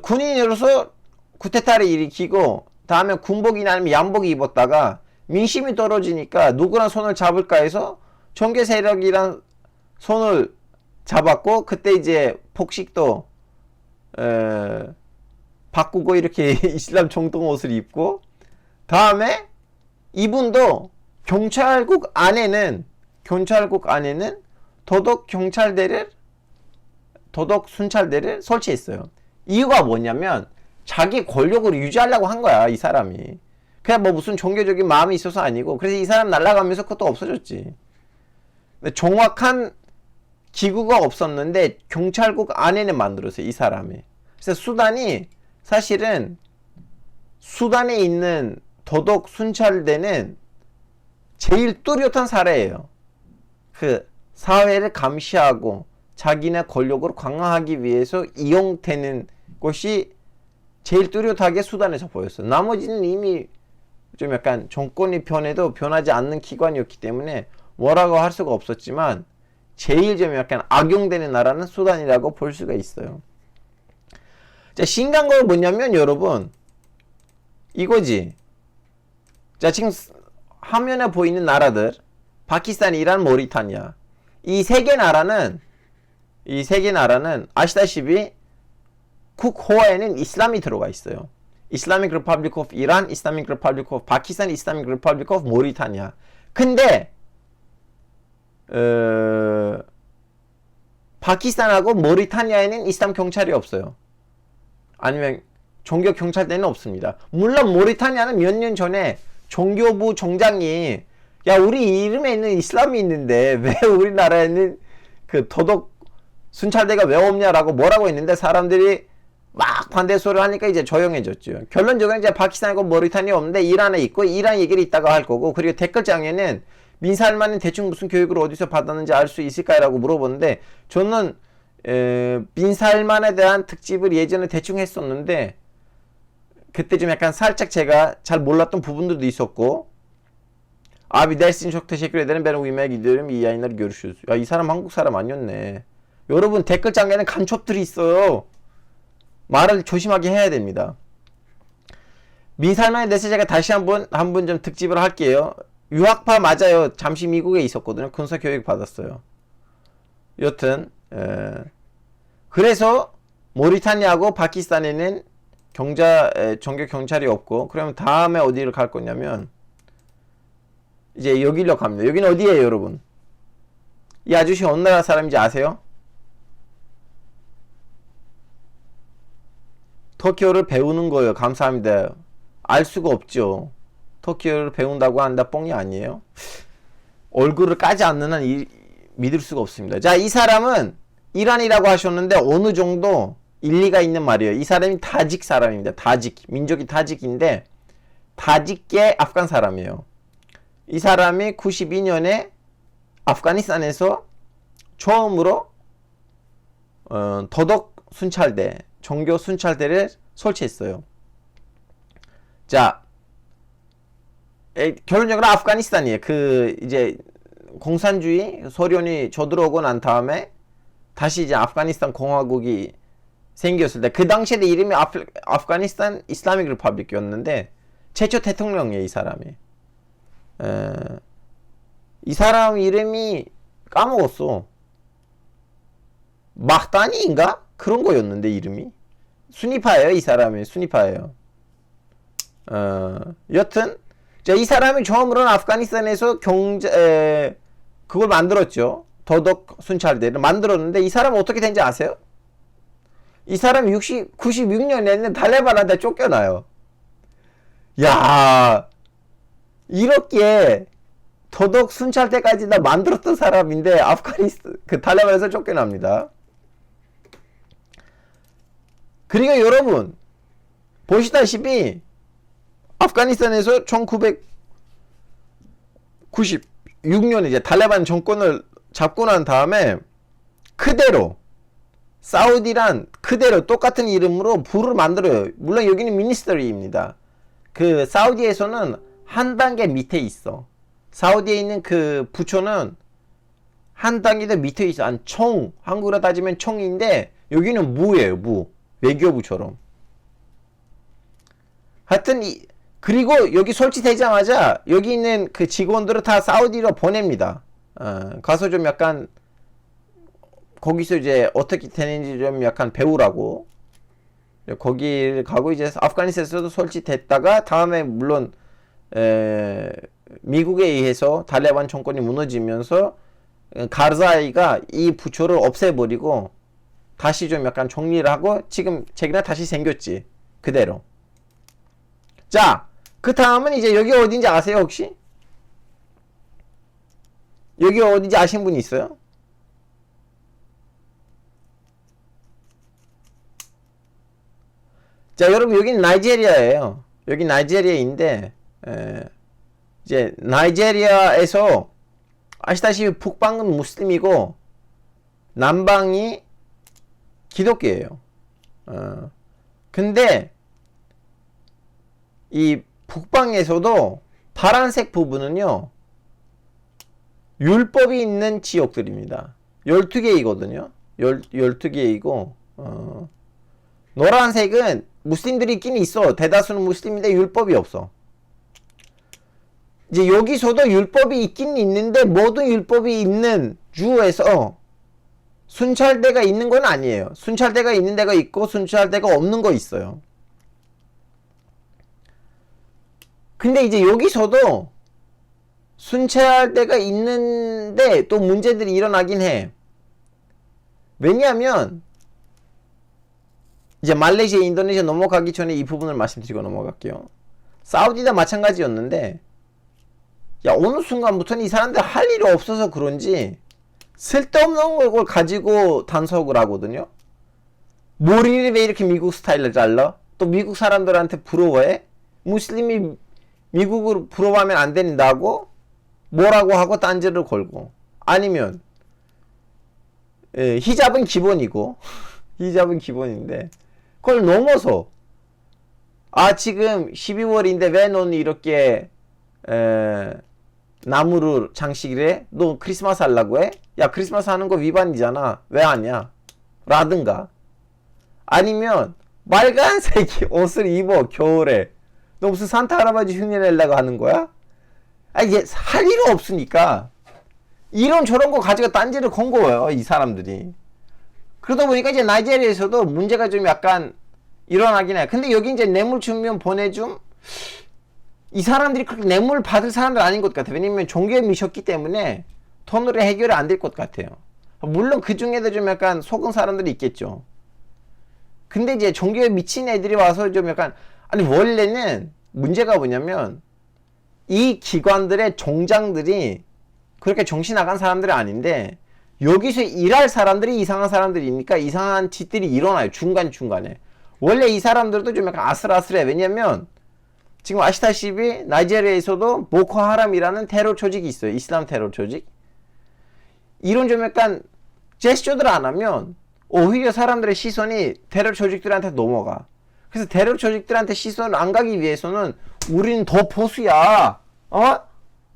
군인으로서 쿠데타를 일으키고 다음에 군복이나 아니면 양복 입었다가 민심이 떨어지니까 누구랑 손을 잡을까 해서 종교 세력이랑 손을 잡았고 그때 이제 폭식도 바꾸고 이렇게 이슬람 정통 옷을 입고 다음에 이분도 경찰국 안에는 도덕 순찰대를 설치했어요. 이유가 뭐냐면 자기 권력을 유지하려고 한 거야 이 사람이. 그냥 뭐 무슨 종교적인 마음이 있어서 아니고. 그래서 이 사람 날아가면서 그것도 없어졌지. 정확한 기구가 없었는데 경찰국 안에는 만들었어요 이 사람이. 그래서 수단이 사실은 수단에 있는 도덕 순찰대는 제일 뚜렷한 사례예요. 그 사회를 감시하고 자기네 권력을 강화하기 위해서 이용되는 것이 제일 뚜렷하게 수단에서 보였어요. 나머지는 이미 좀 약간 정권이 변해도 변하지 않는 기관이었기 때문에 뭐라고 할 수가 없었지만 제일 좀 약간 악용되는 나라는 수단이라고 볼 수가 있어요. 자, 신기한 건 뭐냐면 여러분 이거지. 자, 지금 화면에 보이는 나라들 파키스탄, 이란, 모리타니아 이 세 개 나라는 아시다시피 국호에는 이슬람이 들어가 있어요. Islamic Republic of Iran, Islamic Republic of Pakistan, Islamic Republic of Mauritania. 근데 파키스탄하고 모리타니아에는 이슬람 경찰이 없어요. 아니면 종교 경찰대는 없습니다. 물론 모리타니아는 몇 년 전에 종교부 총장이 야 우리 이름에 있는 이슬람이 있는데 왜 우리나라에는 그 도덕 순찰대가 왜 없냐라고 뭐라고 했는데 사람들이 막 반대 소리를 하니까 이제 조용해졌죠. 결론적으로 이제 파키스탄이고 모리타니아 없는데 이란에 있고 이란 얘기를 이따가 할 거고 그리고 댓글장에는 민살만은 대충 무슨 교육을 어디서 받았는지 알 수 있을까라고 물어보는데 저는 빈살만에 대한 특집을 예전에 대충 했었는데 그때 좀 약간 살짝 제가 잘 몰랐던 bu분들도 있었고 Abi dersin çok teşekkür ederim. Ben uyumaya gidiyorum. İyi yayınlar. Görüşürüz. 야, 이 사람 한국 사람 아니었네. 여러분 댓글창에는 간첩들이 있어요. 말을 조심하게 해야 됩니다. 민살만에 대해서 제가 다시 한번 좀 특집을 할게요. 유학파 맞아요. 잠시 미국에 있었거든요. 군사 교육 받았어요. 여튼 그래서 모리타니아하고 파키스탄에는 정규 경찰이 없고, 그러면 다음에 어디를 갈 거냐면 이제 여기로 갑니다. 여기는 어디예요, 여러분? 이 아저씨 어느 나라 사람인지 아세요? 터키어를 배우는 거예요. 감사합니다. 알 수가 없죠. 터키어를 배운다고 한다 뻥이 아니에요. 얼굴을 까지 않는 한 믿을 수가 없습니다. 자, 이 사람은 이란이라고 하셨는데 어느 정도 일리가 있는 말이에요. 이 사람이 타직 사람입니다. 타직. 민족이 타직인데 타직계 아프간 사람이에요. 이 사람이 92년에 아프가니스탄에서 처음으로 더덕 순찰대, 종교 순찰대를 설치했어요. 자, 결론적으로 아프가니스탄이에요. 이제 공산주의 소련이 쳐들어오고 난 다음에 다시 이제 아프가니스탄 공화국이 생겼을 때, 그 당시에 이름이 아프가니스탄 이슬라믹 리퍼블릭이었는데 최초 대통령이에요, 이 사람이. 이 사람 이름이 까먹었어. 마흐다니인가? 그런 거였는데 이름이. 수니파예요, 이 사람이. 수니파예요. 여튼 자, 이 사람이 처음으로는 아프가니스탄에서 그걸 만들었죠. 더덕 순찰대를 만들었는데, 이 사람은 어떻게 된지 아세요? 이 사람 96년에는 탈레반한테 쫓겨나요. 야, 이렇게 더덕 순찰대까지 다 만들었던 사람인데 탈레반에서 쫓겨납니다. 그리고 여러분 보시다시피 아프가니스탄에서 1996년에 이제 탈레반 정권을 잡고 난 다음에 그대로 사우디란 그대로 똑같은 이름으로 부를 만들어요. 물론 여기는 미니스터리입니다. 그 사우디에서는 한 단계 밑에 있어. 사우디에 있는 그 부처는 한 단계 더 밑에 있어. 한국으로 따지면 총인데 여기는 무예요. 무. 외교부처럼. 하여튼 그리고 여기 설치되자마자 여기 있는 그 직원들을 다 사우디로 보냅니다. 가서 좀 약간 거기서 이제 어떻게 되는지 좀 약간 배우라고. 거기를 가고 이제 아프가니스탄에서도 설치됐다가 다음에 물론 미국에 의해서 탈레반 정권이 무너지면서 카르자이가 이 부처를 없애버리고 다시 좀 약간 정리를 하고 지금 제기나 다시 생겼지. 그대로. 자, 그 다음은 이제 여기 어딘지 아세요, 혹시? 여기 어딘지 아시는 분이 있어요? 자, 여러분 여기는 나이지리아예요. 여기 나이지리아인데 이제 나이지리아에서 아시다시피 북방은 무슬림이고 남방이 기독교예요. 근데 이 북방에서도 파란색 부분은요 율법이 있는 지역들입니다. 12개이거든요. 12개이고 노란색은 무슬림들이 있긴 있어. 대다수는 무슬림인데 율법이 없어. 이제 여기서도 율법이 있긴 있는데 모든 율법이 있는 주에서 순찰대가 있는 건 아니에요. 순찰대가 있는 데가 있고 순찰대가 없는 거 있어요. 근데 이제 여기서도 순찰대가 있는데 또 문제들이 일어나긴 해. 왜냐하면 이제 말레이시아, 인도네시아 넘어가기 전에 이 부분을 말씀드리고 넘어갈게요. 사우디도 마찬가지였는데 어느 순간부터는 이 사람들 할 일이 없어서 그런지 쓸데없는 걸 가지고 단속을 하거든요. 머리를 왜 이렇게 미국 스타일로 잘라? 또 미국 사람들한테 부러워해? 무슬림이 미국을 부러워하면 안 된다고 뭐라고 하고 딴지를 걸고, 아니면 히잡은 기본이고 히잡은 기본인데 그걸 넘어서 지금 12월인데 왜 너는 이렇게 나무를 장식이래? 너 크리스마스 하려고 해? 야, 크리스마스 하는 거 위반이잖아. 왜 하냐? 라든가. 아니면 빨간색 옷을 입어, 겨울에. 너 무슨 산타 할아버지 흉내 내려고 하는 거야? 아, 이게 할 일은 없으니까 이런 저런 거 가지고 딴지를 건 거예요, 이 사람들이. 그러다 보니까 이제 나이지리아에서도 문제가 좀 약간 일어나긴 해. 근데 여기 이제 뇌물 주면 보내줌? 이 사람들이 그렇게 뇌물 받을 사람들 아닌 것 같아요. 왜냐면 종교에 미쳤기 때문에 돈으로 해결이 안 될 것 같아요. 물론 그 중에도 좀 약간 속은 사람들이 있겠죠. 근데 이제 종교에 미친 애들이 와서 좀 약간, 아니, 원래는 문제가 뭐냐면 이 기관들의 종장들이 그렇게 정신 나간 사람들이 아닌데 여기서 일할 사람들이 이상한 사람들이니까 이상한 짓들이 일어나요. 중간중간에. 원래 이 사람들도 좀 약간 아슬아슬해. 왜냐면 지금 아시다시피 나이지리아에서도 보코하람이라는 테러 조직이 있어요. 이슬람 테러 조직. 이런 좀 약간 제스처들 안 하면 오히려 사람들의 시선이 테러 조직들한테 넘어가. 그래서 테러 조직들한테 시선을 안 가기 위해서는 우리는 더 보수야.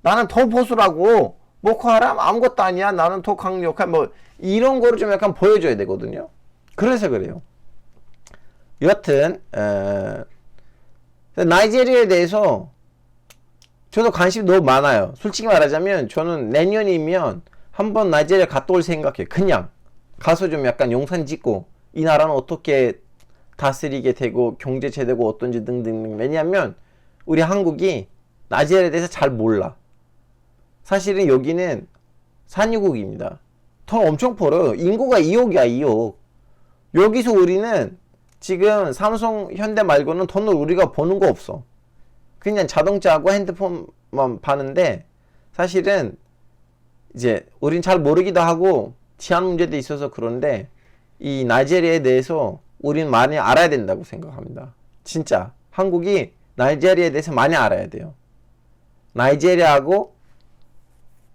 나는 더 보수라고. 보코하람 아무것도 아니야. 나는 더 강력한 뭐 이런 거를 좀 약간 보여줘야 되거든요. 그래서 그래요. 여하튼 나이지리아에 대해서 저도 관심이 너무 많아요. 솔직히 말하자면 저는 내년이면 한번 나이지리아 갔다 올 생각해요. 그냥 가서 좀 약간 영상 찍고 이 나라는 어떻게 다스리게 되고 경제 제도가 어떤지 등등. 왜냐하면 우리 한국이 나이지리아에 대해서 잘 몰라. 사실은 여기는 산유국입니다. 돈 엄청 벌어요. 인구가 2억이야, 2억. 여기서 우리는 지금 삼성, 현대 말고는 돈을 우리가 버는 거 없어. 그냥 자동차하고 핸드폰만 파는데 사실은 이제 우린 잘 모르기도 하고 치안 문제도 있어서 그런데 이 나이지리아에 대해서 우린 많이 알아야 된다고 생각합니다. 진짜 한국이 나이지리아에 대해서 많이 알아야 돼요. 나이지리아하고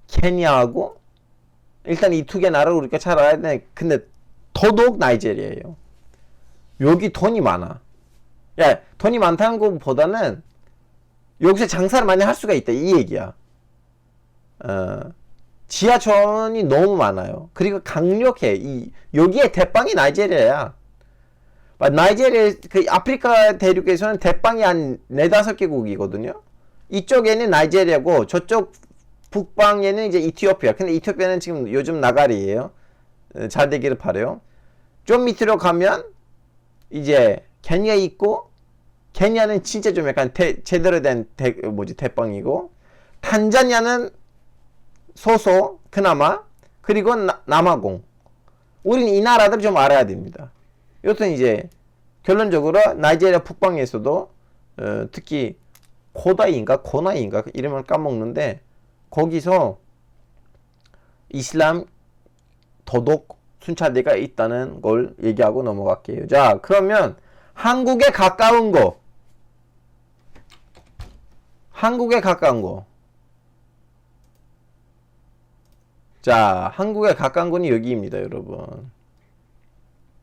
케냐하고 일단 이 두 개 나라를 우리가 잘 알아야 돼. 근데 더더욱 나이지리아예요. 여기 돈이 많아. 야, 돈이 많다는 것보다는 여기서 장사를 많이 할 수가 있다, 이 얘기야. 지하철이 너무 많아요. 그리고 강력해. 여기에 대빵이 나이지리아야. 나이지리아, 그 아프리카 대륙에서는 대빵이 한 4-5개국이거든요. 이쪽에는 나이지리아고 저쪽 북방에는 이제 이티오피아. 근데 이티오피아는 지금 요즘 나가리예요. 잘 되기를 바래요. 좀 밑으로 가면 이제 케냐 있고, 케냐는 진짜 좀 약간 제대로 된 대빵이고, 탄자니아는 소소 그나마, 그리고 남아공. 우린 이 나라들 좀 알아야 됩니다. 여튼 이제 결론적으로 나이지리아 북방에서도 특히 고나이인가 이름을 까먹는데 거기서 이슬람 도덕 순찰대가 있다는 걸 얘기하고 넘어갈게요. 자, 그러면 한국에 가까운 거. 자, 한국에 가까운 건 여기입니다, 여러분.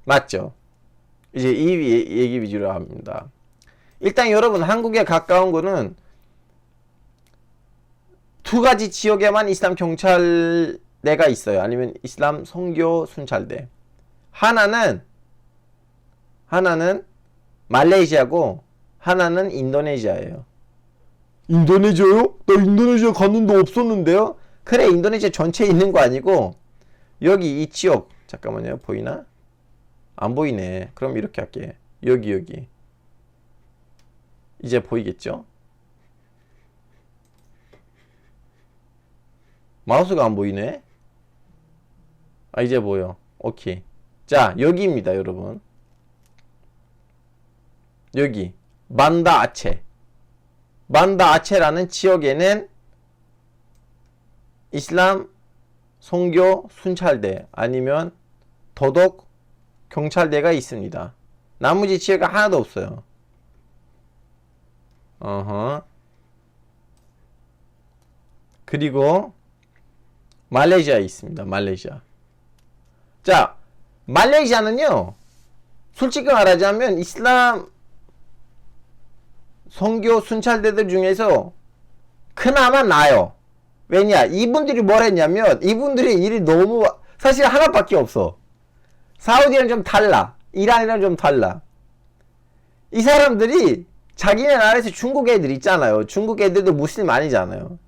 맞죠? 이제 이 얘기 위주로 합니다. 일단 여러분, 한국에 가까운 거는 두 가지 지역에만 이슬람 경찰대가 있어요. 아니면 이슬람 선교 순찰대. 하나는 말레이시아고 하나는 인도네시아예요. 인도네시아요? 나 인도네시아 갔는데 없었는데요? 그래, 인도네시아 전체에 있는 거 아니고 여기 이 지역, 잠깐만요, 보이나? 안 보이네. 그럼 이렇게 할게. 여기 이제 보이겠죠? 마우스가 안 보이네. 이제 보여. 오케이. 자, 여기입니다, 여러분. 여기 반다 아체라는 지역에는 이슬람 선교 순찰대 아니면 도덕 경찰대가 있습니다. 나머지 지역에 하나도 없어요. 그리고 말레이시아에 있습니다. 말레이시아. 자, 말레이시아는요, 솔직히 말하자면 이슬람 선교 순찰대들 중에서 그나마 나아요. 왜냐? 이분들이 뭘 했냐면 이분들의 일이 너무 사실 하나밖에 없어. 사우디랑 좀 달라. 이란이랑 좀 달라. 이 사람들이 자기네 나라에서 중국 애들 있잖아요. 중국 애들도 무슬림 아니잖아요.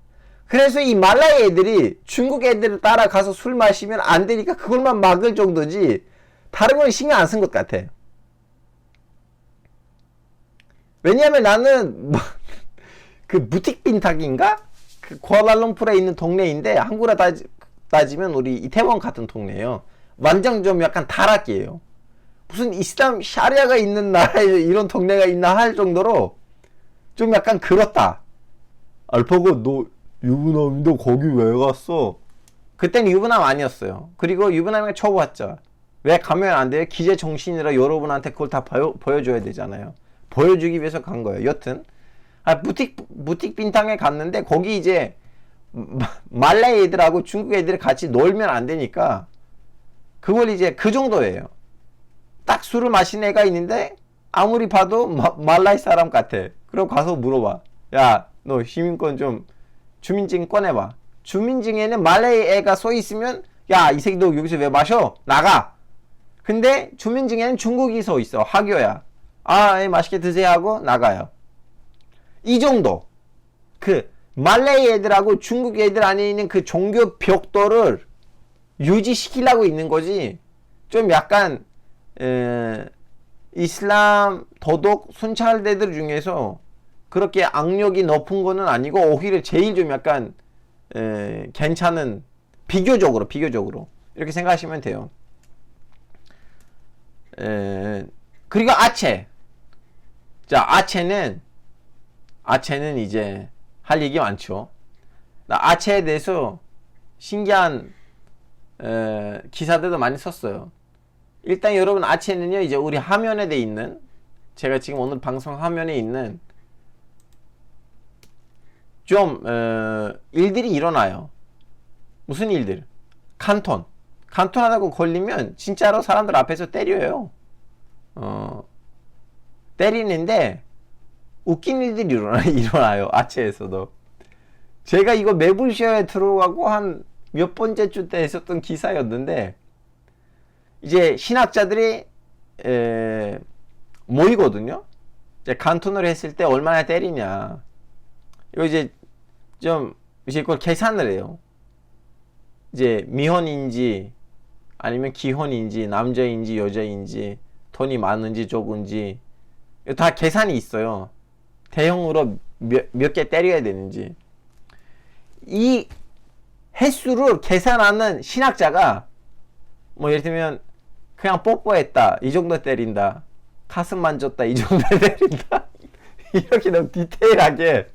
그래서 이 말라이 애들이 중국 애들을 따라가서 술 마시면 안 되니까 그걸만 막을 정도지 다른 건 신경 안 쓴 것 같아. 왜냐면 나는 그 부틱 빈탁인가? 그 쿠알라룸푸르에 있는 동네인데 한국으로 따지면 우리 이태원 같은 동네예요. 완전 좀 약간 타락이에요. 무슨 이슬람 샤리아가 있는 나라에 이런 동네가 있나 할 정도로 좀 약간 그렇다. 알파고 너 유부남인데 거기 왜 갔어? 그땐 유부남 아니었어요. 그리고 유부남이 쳐보았죠. 왜 가면 안 돼요? 기재 정신이라 여러분한테 그걸 다 보여줘야 되잖아요. 보여주기 위해서 간 거예요. 여튼 부틱 빈탕에 갔는데 거기 이제 말레이 애들하고 중국 애들이 같이 놀면 안 되니까 그걸 이제 그 정도예요. 딱 술을 마신 애가 있는데 아무리 봐도 말라이 사람 같아. 그럼 가서 물어봐. 야, 너 시민권 좀 주민증 꺼내봐. 주민증에는 말레이 애가 써 있으면 야, 이 새끼 너 여기서 왜 마셔? 나가. 근데 주민증에는 중국이 써 있어. 화교야. 아, 예, 맛있게 드세요 하고 나가요. 이 정도. 그 말레이 애들하고 중국 애들 안에 있는 그 종교 벽도를 유지시키려고 있는 거지. 좀 약간 이슬람 도덕 순찰대들 중에서 그렇게 악력이 높은 거는 아니고 오히려 제일 좀 약간 괜찮은 비교적으로 이렇게 생각하시면 돼요. 그리고 아체. 자, 아체는 이제 할 얘기 많죠. 나 아체에 대해서 신기한 기사들도 많이 썼어요. 일단 여러분 아체는요 이제 우리 화면에 돼 있는 제가 지금 오늘 방송 화면에 있는 좀 일들이 일어나요. 무슨 일들? 칸톤 하다고 걸리면 진짜로 사람들 앞에서 때려요. 때리는데 웃긴 일들이 일어나요. 아체에서도. 제가 이거 매불쇼에 들어가고 한 몇 번째 주 때 있었던 기사였는데 이제 신학자들이 모이거든요. 이제 간톤을 했을 때 얼마나 때리냐. 이거 이제 좀 이제 그걸 계산을 해요. 이제 미혼인지 아니면 기혼인지 남자인지 여자인지 돈이 많은지 적은지 이거 다 계산이 있어요. 대형으로 몇 개 때려야 되는지. 이 횟수를 계산하는 신학자가 뭐 예를 들면 그냥 뽀뽀했다 이 정도 때린다, 가슴 만졌다 이 정도 때린다 이렇게 너무 디테일하게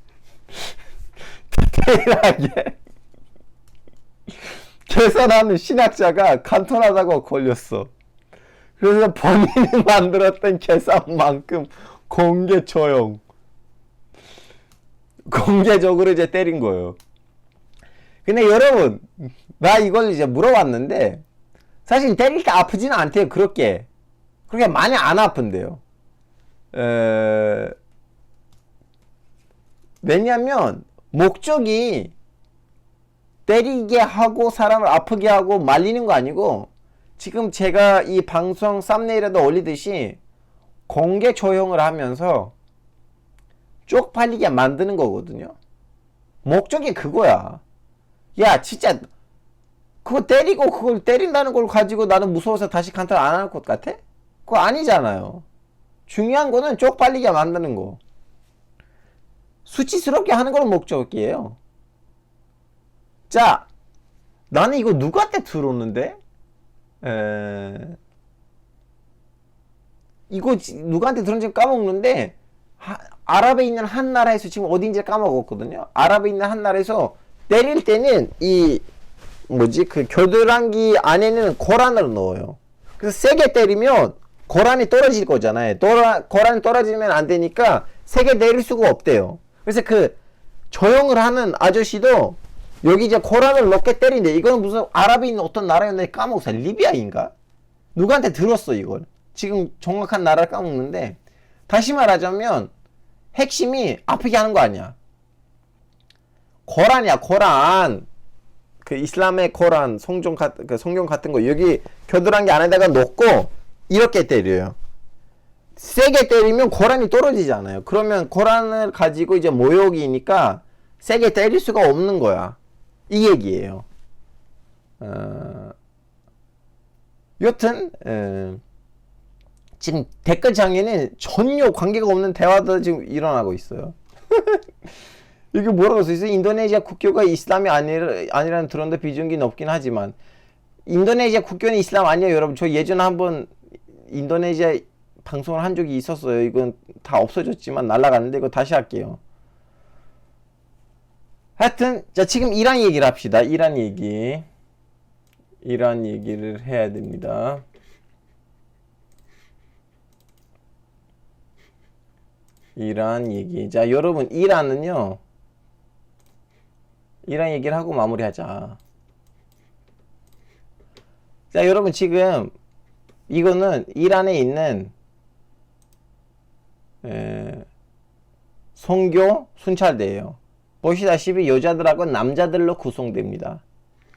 계산하는 신학자가 간통하다고 걸렸어. 그래서 본인이 만들었던 계산만큼 공개적으로 이제 때린 거예요. 근데 여러분, 나 이걸 이제 물어봤는데 사실 때릴 때 아프지는 않대요. 그렇게 많이 안 아픈데요. 왜냐면 목적이 때리게 하고 사람을 아프게 하고 말리는 거 아니고 지금 제가 이 방송 썸네일에도 올리듯이 공개 조형을 하면서 쪽팔리게 만드는 거거든요. 목적이 그거야. 야, 진짜 그거 때리고 그걸 때린다는 걸 가지고 나는 무서워서 다시 간탄 안 할 것 같아? 그거 아니잖아요. 중요한 거는 쪽팔리게 만드는 거. 수치스럽게 하는 걸 목적이에요. 자, 나는 이거 누구한테 들었는데? 이거 누구한테 들었는지 까먹는데 아랍에 있는 한 나라에서 지금 어딘지 까먹었거든요. 아랍에 있는 한 나라에서 때릴 때는 그 겨드랑이 안에는 고란을 넣어요. 그래서 세게 때리면 고란이 떨어질 거잖아요. 고란이 떨어지면 안 되니까 세게 때릴 수가 없대요. 그래서 그 조형을 하는 아저씨도 여기 이제 고란을 넣게 때린대. 이거는 무슨 아랍에 있는 어떤 나라였는데 까먹었어. 리비아인가? 누구한테 들었어 이걸. 지금 정확한 나라를 까먹는데 다시 말하자면 핵심이 아프게 하는 거 아니야. 코란이야, 코란. 그 이슬람의 코란, 성경 같은 거 여기 겨드랑이 안에다가 놓고 이렇게 때려요. 세게 때리면 코란이 떨어지잖아요. 그러면 코란을 가지고 이제 모욕이니까 세게 때릴 수가 없는 거야. 이 얘기예요. 여튼 지금 댓글창에는 전혀 관계가 없는 대화도 지금 일어나고 있어요. 이게 뭐라고 써있어요? 인도네시아 국교가 이슬람이 아니라는 드론도 비중이 높긴 하지만 인도네시아 국교는 이슬람 아니에요, 여러분. 저 예전에 한번 인도네시아 방송을 한 적이 있었어요. 이건 다 없어졌지만 날아갔는데 이거 다시 할게요. 하여튼 자, 지금 이란 얘기를 합시다. 이란 얘기를 해야 됩니다. 이란 얘기. 자, 여러분, 이란은요, 이란 얘기를 하고 마무리하자. 자, 여러분, 지금 이거는 이란에 있는 선교 순찰대예요. 보시다시피 여자들하고 남자들로 구성됩니다.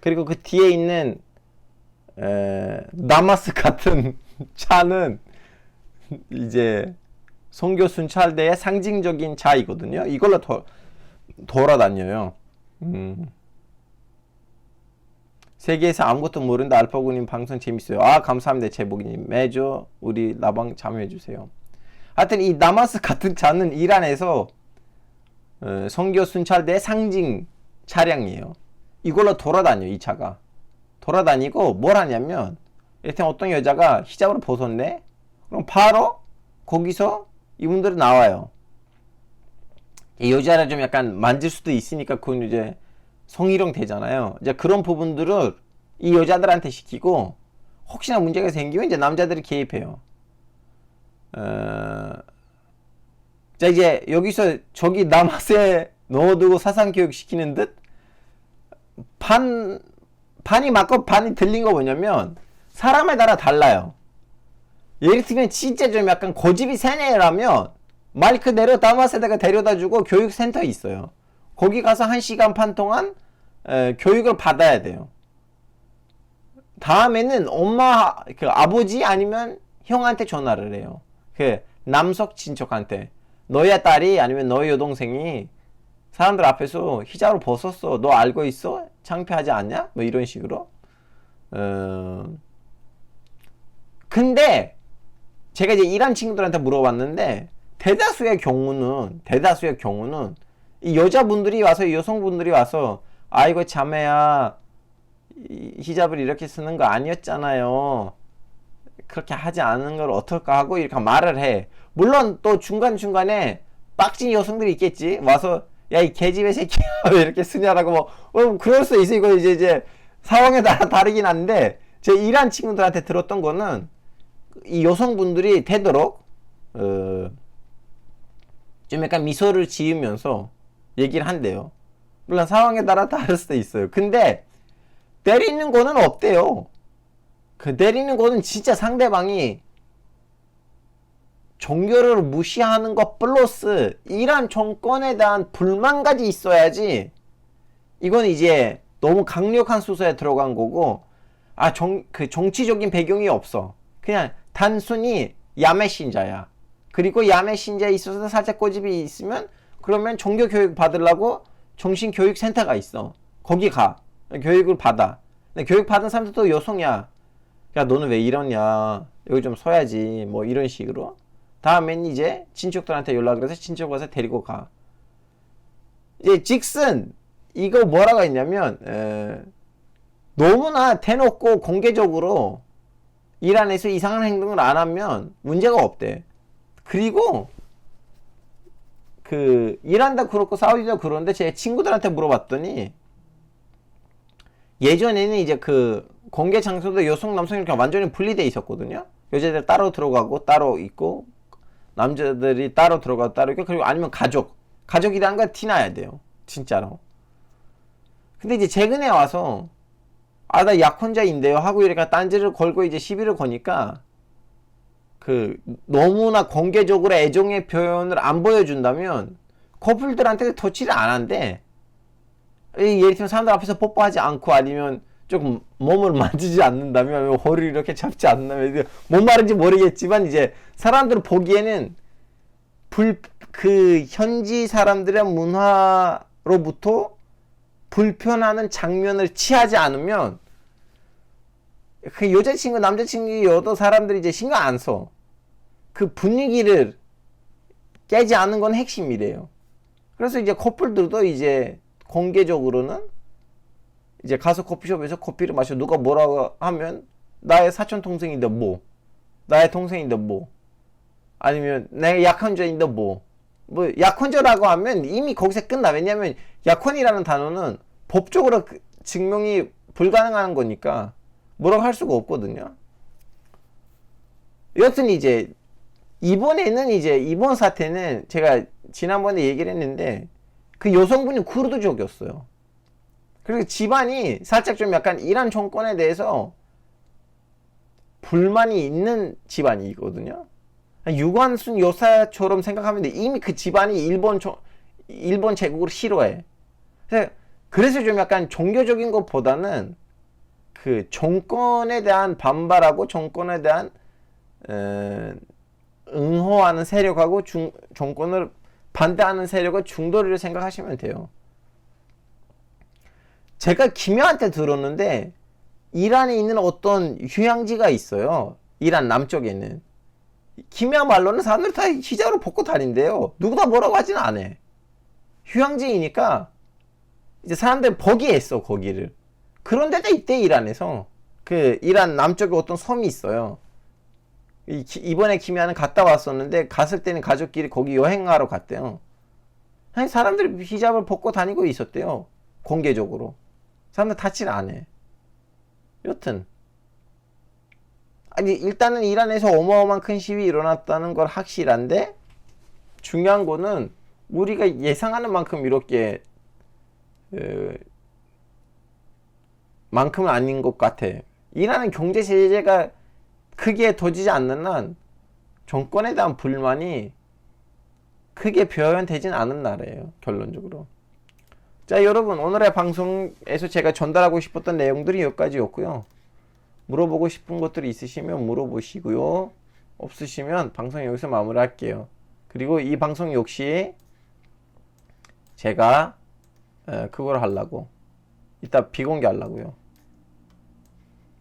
그리고 그 뒤에 있는 나마스 같은 차는 이제 선교 순찰대의 상징적인 차이거든요. 이걸로 돌아다녀요. 세계에서 아무것도 모른다 알파고님 방송 재밌어요. 아, 감사합니다. 제복님 매주 우리 라방 참여해주세요. 하여튼 이 나마스 같은 차는 이란에서 선교 순찰대의 상징 차량이에요. 이걸로 돌아다녀. 이 차가 돌아다니고 뭘 하냐면, 일단 어떤 여자가 히잡을 벗었네? 그럼 바로 거기서 이분들이 나와요. 이 여자를 좀 약간 만질 수도 있으니까 그건 이제 성희롱 되잖아요. 이제 그런 부분들을 이 여자들한테 시키고, 혹시나 문제가 생기면 이제 남자들이 개입해요. 자, 이제 여기서 저기 남아세 넣어두고 사상교육 시키는 듯? 반이 맞고 반이 틀린 거 뭐냐면, 사람에 따라 달라요. 예를 들면 진짜 좀 약간 고집이 센 애라면 말 그대로 다마스에다가 데려다주고 교육센터 있어요. 거기 가서 1시간 반 동안 교육을 받아야 돼요. 다음에는 엄마, 그 아버지 아니면 형한테 전화를 해요. 그 남석 친척한테, 너의 딸이 아니면 너의 여동생이 사람들 앞에서 히잡을 벗었어. 너 알고 있어? 창피하지 않냐? 뭐 이런 식으로. 근데 제가 이제 이란 친구들한테 물어봤는데 대다수의 경우는 이 여자분들이 와서, 여성분들이 와서, 아이고 자매야, 히잡을 이렇게 쓰는 거 아니었잖아요. 그렇게 하지 않은 걸 어떨까 하고 이렇게 말을 해. 물론 또 중간중간에 빡친 여성들이 있겠지. 와서 야, 이 개집애 새끼야 왜 이렇게 쓰냐라고 뭐 그럴 수 있어. 이거 이제 상황에 따라 다르긴 한데, 제 이란 친구들한테 들었던 거는 이 여성분들이 되도록 좀 약간 미소를 지으면서 얘기를 한대요. 물론 상황에 따라 다를 수도 있어요. 근데 때리는 거는 없대요. 그 때리는 거는 진짜 상대방이 종교를 무시하는 것 플러스 이란 정권에 대한 불만까지 있어야지, 이건 이제 너무 강력한 수사에 들어간 거고, 그 정치적인 배경이 없어. 그냥 단순히 야매 신자야. 그리고 야매 신자에 있어서 살짝 고집이 있으면, 그러면 종교 교육 받으려고 정신교육센터가 있어. 거기 가. 교육을 받아. 근데 교육 받은 사람들도 여성이야. 야, 너는 왜 이러냐. 여기 좀 서야지. 뭐 이런 식으로. 다음엔 이제 친척들한테 연락을 해서 친척 와서 데리고 가. 이제 직슨 이거 뭐라고 했냐면, 너무나 대놓고 공개적으로 이란에서 이상한 행동을 안 하면 문제가 없대. 그리고 그 이란도 그렇고 사우디도 그런데 제 친구들한테 물어봤더니, 예전에는 이제 그 공개 장소도 여성 남성 이렇게 완전히 분리돼 있었거든요. 여자들 따로 들어가고 따로 있고, 남자들이 따로 들어가고 따로 있고, 그리고 아니면 가족이라는 걸 티나야 돼요. 진짜로. 근데 이제 최근에 와서 나 약혼자인데요 하고 이렇게 딴지를 걸고 이제 시비를 거니까, 그 너무나 공개적으로 애정의 표현을 안 보여준다면 커플들한테 터치를 안 한대. 예를 들면 사람들 앞에서 뽀뽀하지 않고 아니면 조금 몸을 만지지 않는다면 허리를 이렇게 잡지 않는다면 뭔 말인지 모르겠지만 이제 사람들 보기에는 그 현지 사람들의 문화로부터 불편하는 장면을 취하지 않으면 그 여자친구 남자친구여도 사람들이 이제 신경 안 써. 그 분위기를 깨지 않는 건 핵심이래요. 그래서 이제 커플들도 이제 공개적으로는 이제 가서 커피숍에서 커피를 마셔. 누가 뭐라고 하면 나의 사촌 동생인데 뭐, 나의 동생인데 뭐, 아니면 내가 약혼자인데 뭐 약혼자라고 하면 이미 거기서 끝나. 왜냐면 약혼이라는 단어는 법적으로 증명이 불가능한 거니까 뭐라고 할 수가 없거든요. 여튼 이제 이번 사태는 제가 지난번에 얘기를 했는데 그 여성분이 쿠르드족이었어요. 그리고 집안이 살짝 좀 약간 이란 정권에 대해서 불만이 있는 집안이거든요. 유관순 여사처럼 생각하면 돼. 이미 그 집안이 일본 제국을 싫어해. 그래서 좀 약간 종교적인 것보다는 그 정권에 대한 반발하고 정권에 대한 응호하는 세력하고 정권을 반대하는 세력을 중도리를 생각하시면 돼요. 제가 김여한테 들었는데 이란에 있는 어떤 휴양지가 있어요. 이란 남쪽에는. 김야 말로는 사람들이 다 히잡을 벗고 다닌대요. 누구 다 뭐라고 하진 않아. 휴양지이니까 이제 사람들이 포기했어 거기를. 그런 데도 있대 이란에서. 그 이란 남쪽에 어떤 섬이 있어요. 이번에 김야는 갔다 왔었는데 갔을 때는 가족끼리 거기 여행하러 갔대요. 사람들이 히잡을 벗고 다니고 있었대요. 공개적으로. 사람들 타치를 안 해. 여튼 아니 일단은 이란에서 어마어마한 큰 시위 일어났다는 걸 확실한데 중요한 거는 우리가 예상하는 만큼 이렇게 만큼은 아닌 것 같아. 이란은 경제 제재가 크게 더지지 않는 한 정권에 대한 불만이 크게 표현되진 않은 나라예요. 결론적으로. 자 여러분 오늘의 방송에서 제가 전달하고 싶었던 내용들이 여기까지였고요. 물어보고 싶은 것들이 있으시면 물어보시고요. 없으시면 방송 여기서 마무리할게요. 그리고 이 방송 역시 제가 그걸 하려고 이따 비공개 하려고요.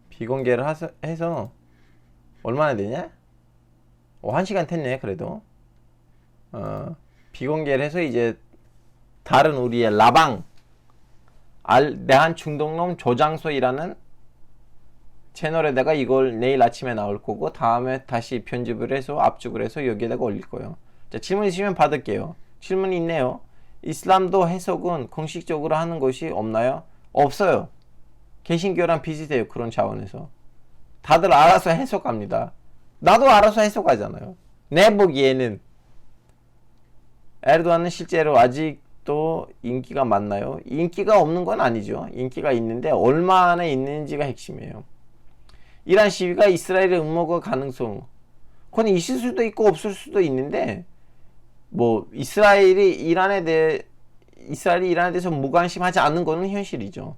비공개를 해서 얼마나 되냐? 1시간 됐네 그래도. 비공개를 해서 이제 다른 우리의 라방 내한 중동놈 조장소이라는 채널에다가 이걸 내일 아침에 나올 거고 다음에 다시 편집을 해서 압축을 해서 여기에다가 올릴 거예요. 자, 질문 있으시면 받을게요. 질문이 있네요. 이슬람도 해석은 공식적으로 하는 것이 없나요? 없어요. 개신교랑 비슷해요. 그런 차원에서. 다들 알아서 해석합니다. 나도 알아서 해석하잖아요. 내 보기에는 에르도안은 실제로 아직도 인기가 많나요? 인기가 없는 건 아니죠. 인기가 있는데 얼마나 있는지가 핵심이에요. 이란 시위가 이스라엘의 음모가 가능성 그건 있을 수도 있고 없을 수도 있는데 뭐 이스라엘이 이란에 대해서 무관심하지 않는 거는 현실이죠.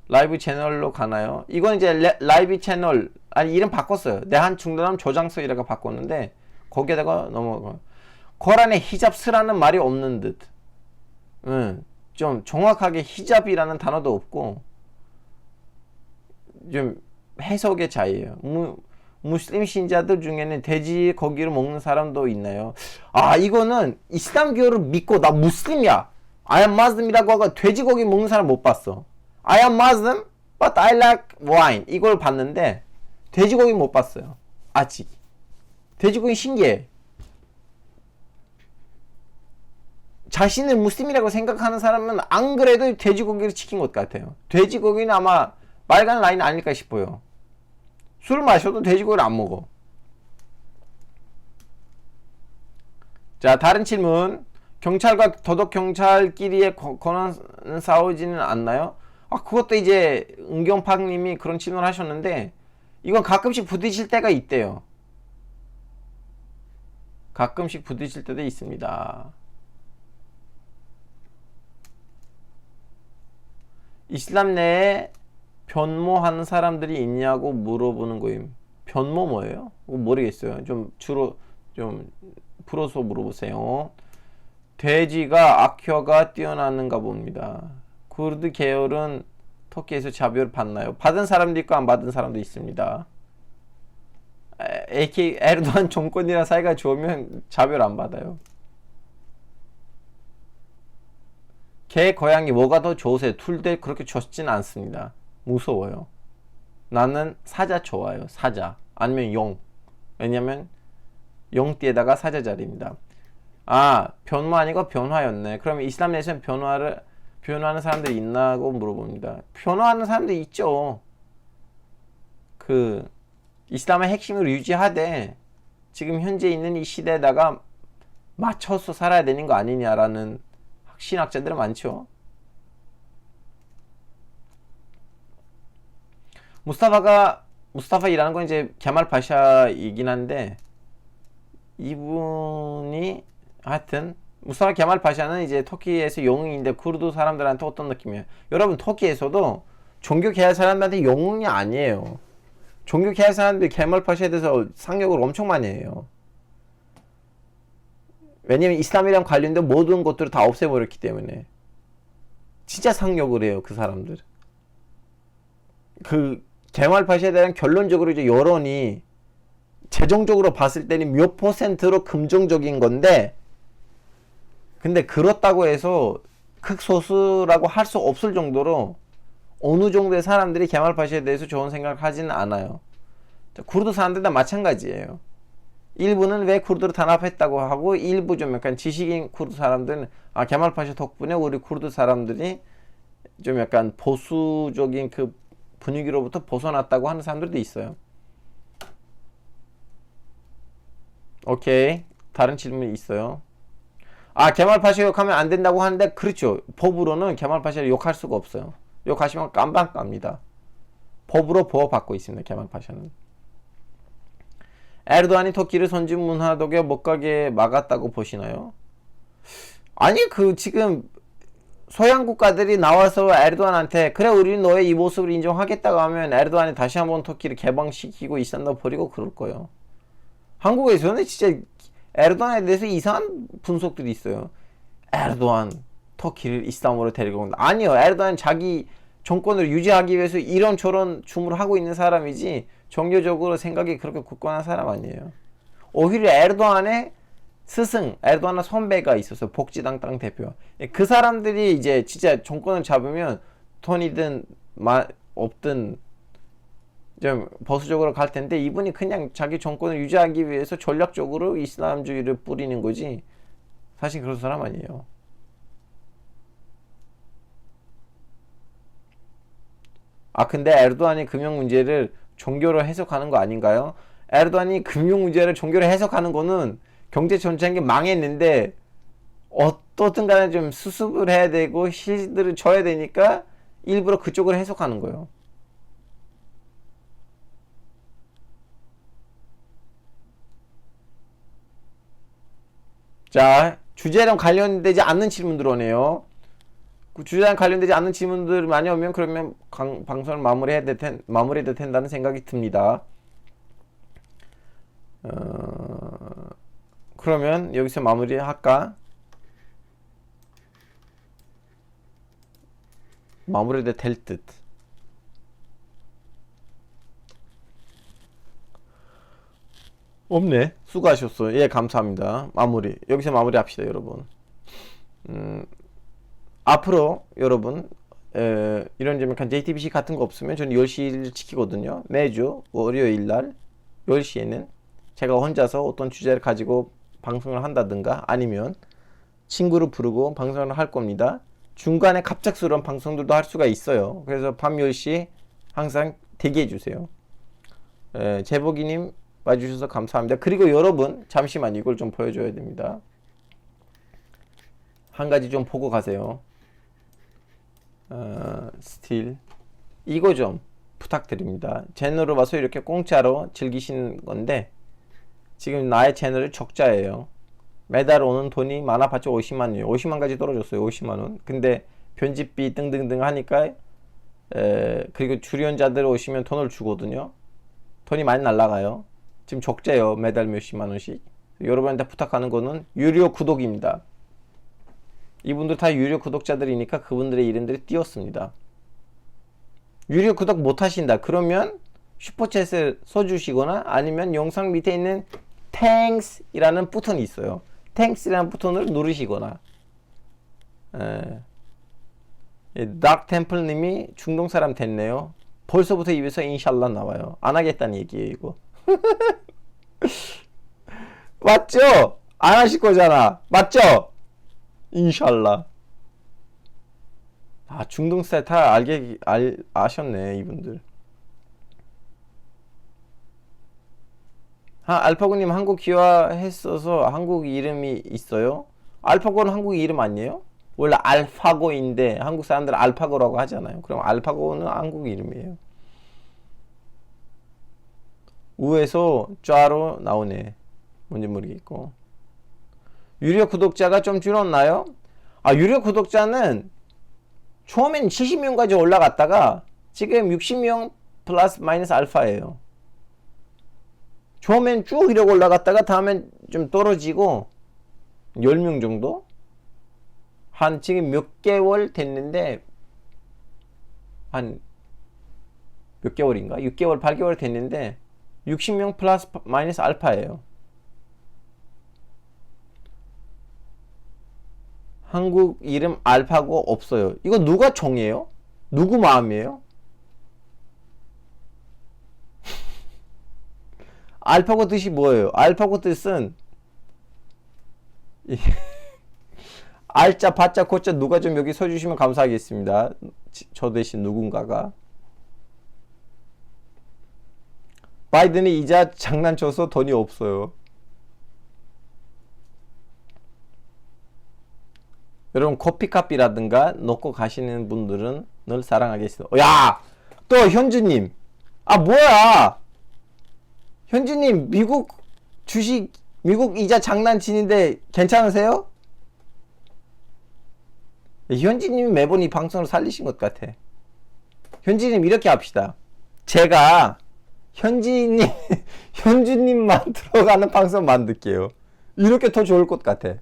라이브 채널로 가나요? 이건 이제 라이브 채널 아니 이름 바꿨어요. 내한 중동남 조장소이라고 바꿨는데 거기에다가 넘어가. 거란에 히잡스라는 말이 없는 듯. 좀 정확하게 히잡이라는 단어도 없고 좀 해석의 차이예요. 무슬림 신자들 중에는 돼지 고기를 먹는 사람도 있나요? 아 이거는 이슬람교를 믿고 나 무슬림이야 I am Muslim이라고 하고 돼지고기 먹는 사람 못 봤어. I am Muslim but I like wine 이걸 봤는데 돼지고기 못 봤어요. 아직. 돼지고기 신기해. 자신을 무슬림이라고 생각하는 사람은 안 그래도 돼지고기를 지킨 것 같아요. 돼지고기는 아마 빨간 라인 아닐까 싶어요. 술 마셔도 돼지고기를 안 먹어. 자 다른 질문. 경찰과 도덕경찰끼리의 권한은 싸우지는 않나요? 아 그것도 이제 은경팍님이 그런 질문을 하셨는데 이건 가끔씩 부딪힐 때가 있대요. 가끔씩 부딪힐 때도 있습니다. 이슬람 내에 변모하는 사람들이 있냐고 물어보는 거임. 변모 뭐예요? 모르겠어요. 좀 주로 좀 풀어서 물어보세요. 돼지가 악혀가 뛰어나는가 봅니다. 쿠르드 계열은 터키에서 자비를 받나요? 받은 사람도 있고 안 받은 사람도 있습니다. AK 에르도안 정권이랑 사이가 좋으면 자비를 안 받아요. 개, 고양이 뭐가 더 좋으세요? 둘 다 그렇게 좋지는 않습니다. 무서워요. 나는 사자 좋아요. 사자 아니면 용. 왜냐면 용띠에다가 사자 자리입니다. 아, 변화 아니고 변화였네. 그러면 이슬람 내에서는 변화하는 사람들이 있나고 물어봅니다. 변화하는 사람들이 있죠. 그 이슬람의 핵심을 유지하되 지금 현재 있는 이 시대에다가 맞춰서 살아야 되는 거 아니냐라는 신학자들은 많죠. 무스타파이라는 건 이제 개말 파샤이긴 한데 이분이 하여튼 무스타파 개말 파샤는 이제 터키에서 영웅인데 쿠르드 사람들한테 어떤 느낌이에요? 여러분 터키에서도 종교 개혁 사람들한테 영웅이 아니에요. 종교 개혁 사람들이 개말 파샤에 대해서 상륙을 엄청 많이 해요. 왜냐면 이슬람이랑 관련된 모든 것들을 다 없애버렸기 때문에 진짜 상륙을 해요. 그 사람들. 그 개말 파샤에 대한 결론적으로 이제 여론이 재정적으로 봤을 때는 몇 %로 긍정적인 건데 근데 그렇다고 해서 극소수라고 할 수 없을 정도로 어느 정도의 사람들이 개말 파샤에 대해서 좋은 생각을 하지는 않아요. 쿠르드 사람들 다 마찬가지예요. 일부는 왜 쿠르드를 단합했다고 하고 일부 좀 약간 지식인 쿠르드 사람들은 아 개말 파샤 덕분에 우리 쿠르드 사람들이 좀 약간 보수적인 그 분위기로부터 벗어났다고 하는 사람들도 있어요. 오케이. 다른 질문이 있어요. 아 개말 파샤 욕하면 안 된다고 하는데 그렇죠. 법으로는 개말 파샤를 욕할 수가 없어요. 욕하시면 깜방 갑니다. 법으로 보호받고 있습니다. 개말 파샤는. 에르도안이 터키를 선진 문화독에 못 가게 막았다고 보시나요? 아니 그 지금 서양 국가들이 나와서 에르도안한테 그래 우리는 너의 이 모습을 인정하겠다고 하면 에르도안이 다시 한번 터키를 개방시키고 이산다 버리고 그럴 거예요. 한국에서는 진짜 에르도안에 대해서 이상한 분석들이 있어요. 에르도안 터키를 이슬람으로 데리고 온다. 아니요. 에르도안 자기 정권을 유지하기 위해서 이런저런 춤을 하고 있는 사람이지 종교적으로 생각이 그렇게 굳건한 사람 아니에요. 오히려 에르도안의 스승, 에르도안의 선배가 있었어요. 복지당 땅 대표. 그 사람들이 이제 진짜 정권을 잡으면 돈이든 없든 좀 보수적으로 갈 텐데 이분이 그냥 자기 정권을 유지하기 위해서 전략적으로 이슬람주의를 뿌리는 거지 사실 그런 사람 아니에요. 아 근데 에르도안이 금융 문제를 종교로 해석하는 거 아닌가요? 에르도안이 금융 문제를 종교로 해석하는 거는 경제 전쟁이 망했는데 어떻든 간에 좀 수습을 해야 되고 실들을 쳐야 되니까 일부러 그쪽으로 해석하는 거예요. 자, 주제랑 관련되지 않는 질문들 오네요. 그 주제랑 관련되지 않는 질문들 많이 오면 그러면 방송을 마무리해야 된다는 생각이 듭니다. 그러면 여기서 마무리할까? 마무리도 될 듯. 없네. 수고하셨어요. 예, 감사합니다. 여기서 마무리합시다, 여러분. 앞으로 여러분 이런 좀 약간 JTBC 같은 거 없으면 저는 10시를 지키거든요. 매주 월요일 날 10시에는 제가 혼자서 어떤 주제를 가지고 방송을 한다든가 아니면 친구를 부르고 방송을 할 겁니다. 중간에 갑작스러운 방송들도 할 수가 있어요. 그래서 밤 10시 항상 대기해 주세요. 재복이님 와주셔서 감사합니다. 그리고 여러분 잠시만 이걸 좀 보여줘야 됩니다. 한 가지 좀 보고 가세요. 스틸 이거 좀 부탁드립니다. 채널을 와서 이렇게 공짜로 즐기시는 건데 지금 나의 채널이 적자예요. 매달 오는 돈이 많아봤자 50만원이에요. 50만까지 떨어졌어요. 50만원. 근데 편집비 등등등 하니까 그리고 출연자들 오시면 돈을 주거든요. 돈이 많이 날라가요. 지금 적재요. 매달 몇십만 원씩. 여러분한테 부탁하는 거는 유료 구독입니다. 이분들 다 유료 구독자들이니까 그분들의 이름들이 띄었습니다. 유료 구독 못 하신다. 그러면 슈퍼챗을 써주시거나 아니면 영상 밑에 있는 Thanks 이라는 버튼이 있어요. Thanks 이라는 버튼을 누르시거나. 닥템플 님이 중동 사람 됐네요. 벌써부터 입에서 인샬라 나와요. 안 하겠다는 얘기예요, 이거. 맞죠? 안 하실 거잖아. 맞죠? 인샬라. 아, 중동 스타일 다 아셨네, 이분들. 알파고님 한국 귀화했어서 한국 이름이 있어요? 알파고는 한국 이름 아니에요? 원래 알파고인데 한국 사람들은 알파고라고 하잖아요. 그럼 알파고는 한국 이름이에요. 우에서 좌로 나오네. 뭔지 모르겠고. 유료 구독자가 좀 줄었나요? 유료 구독자는 처음엔 70명까지 올라갔다가 지금 60명 플러스 마이너스 알파예요. 처음엔 쭉 이러고 올라갔다가 다음엔 좀 떨어지고 10명 정도? 한 지금 몇 개월 됐는데 한 몇 개월인가? 6개월, 8개월 됐는데 60명 플러스 마이너스 알파예요. 한국 이름 알파고 없어요. 이거 누가 정해요? 누구 마음이에요? 알파고 뜻이 뭐예요? 알파고 뜻은 알자, 바자, 고자 누가 좀 여기 써주시면 감사하겠습니다. 저 대신 누군가가. 바이든이 이자 장난쳐서 돈이 없어요. 여러분 커피값이라든가 넣고 가시는 분들은 늘 사랑하겠습니다. 야! 또 현주님. 뭐야! 현주님 미국 주식 미국 이자 장난치는데 괜찮으세요? 현지님이 매번 이 방송을 살리신 것 같아. 현지님 이렇게 합시다. 제가 현주님만 들어가는 방송 만들게요. 이렇게 더 좋을 것 같아.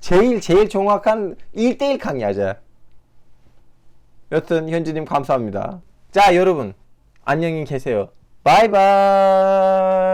제일 정확한 1대1 강의하자. 여튼 현주님 감사합니다. 자, 여러분 안녕히 계세요. 바이바이.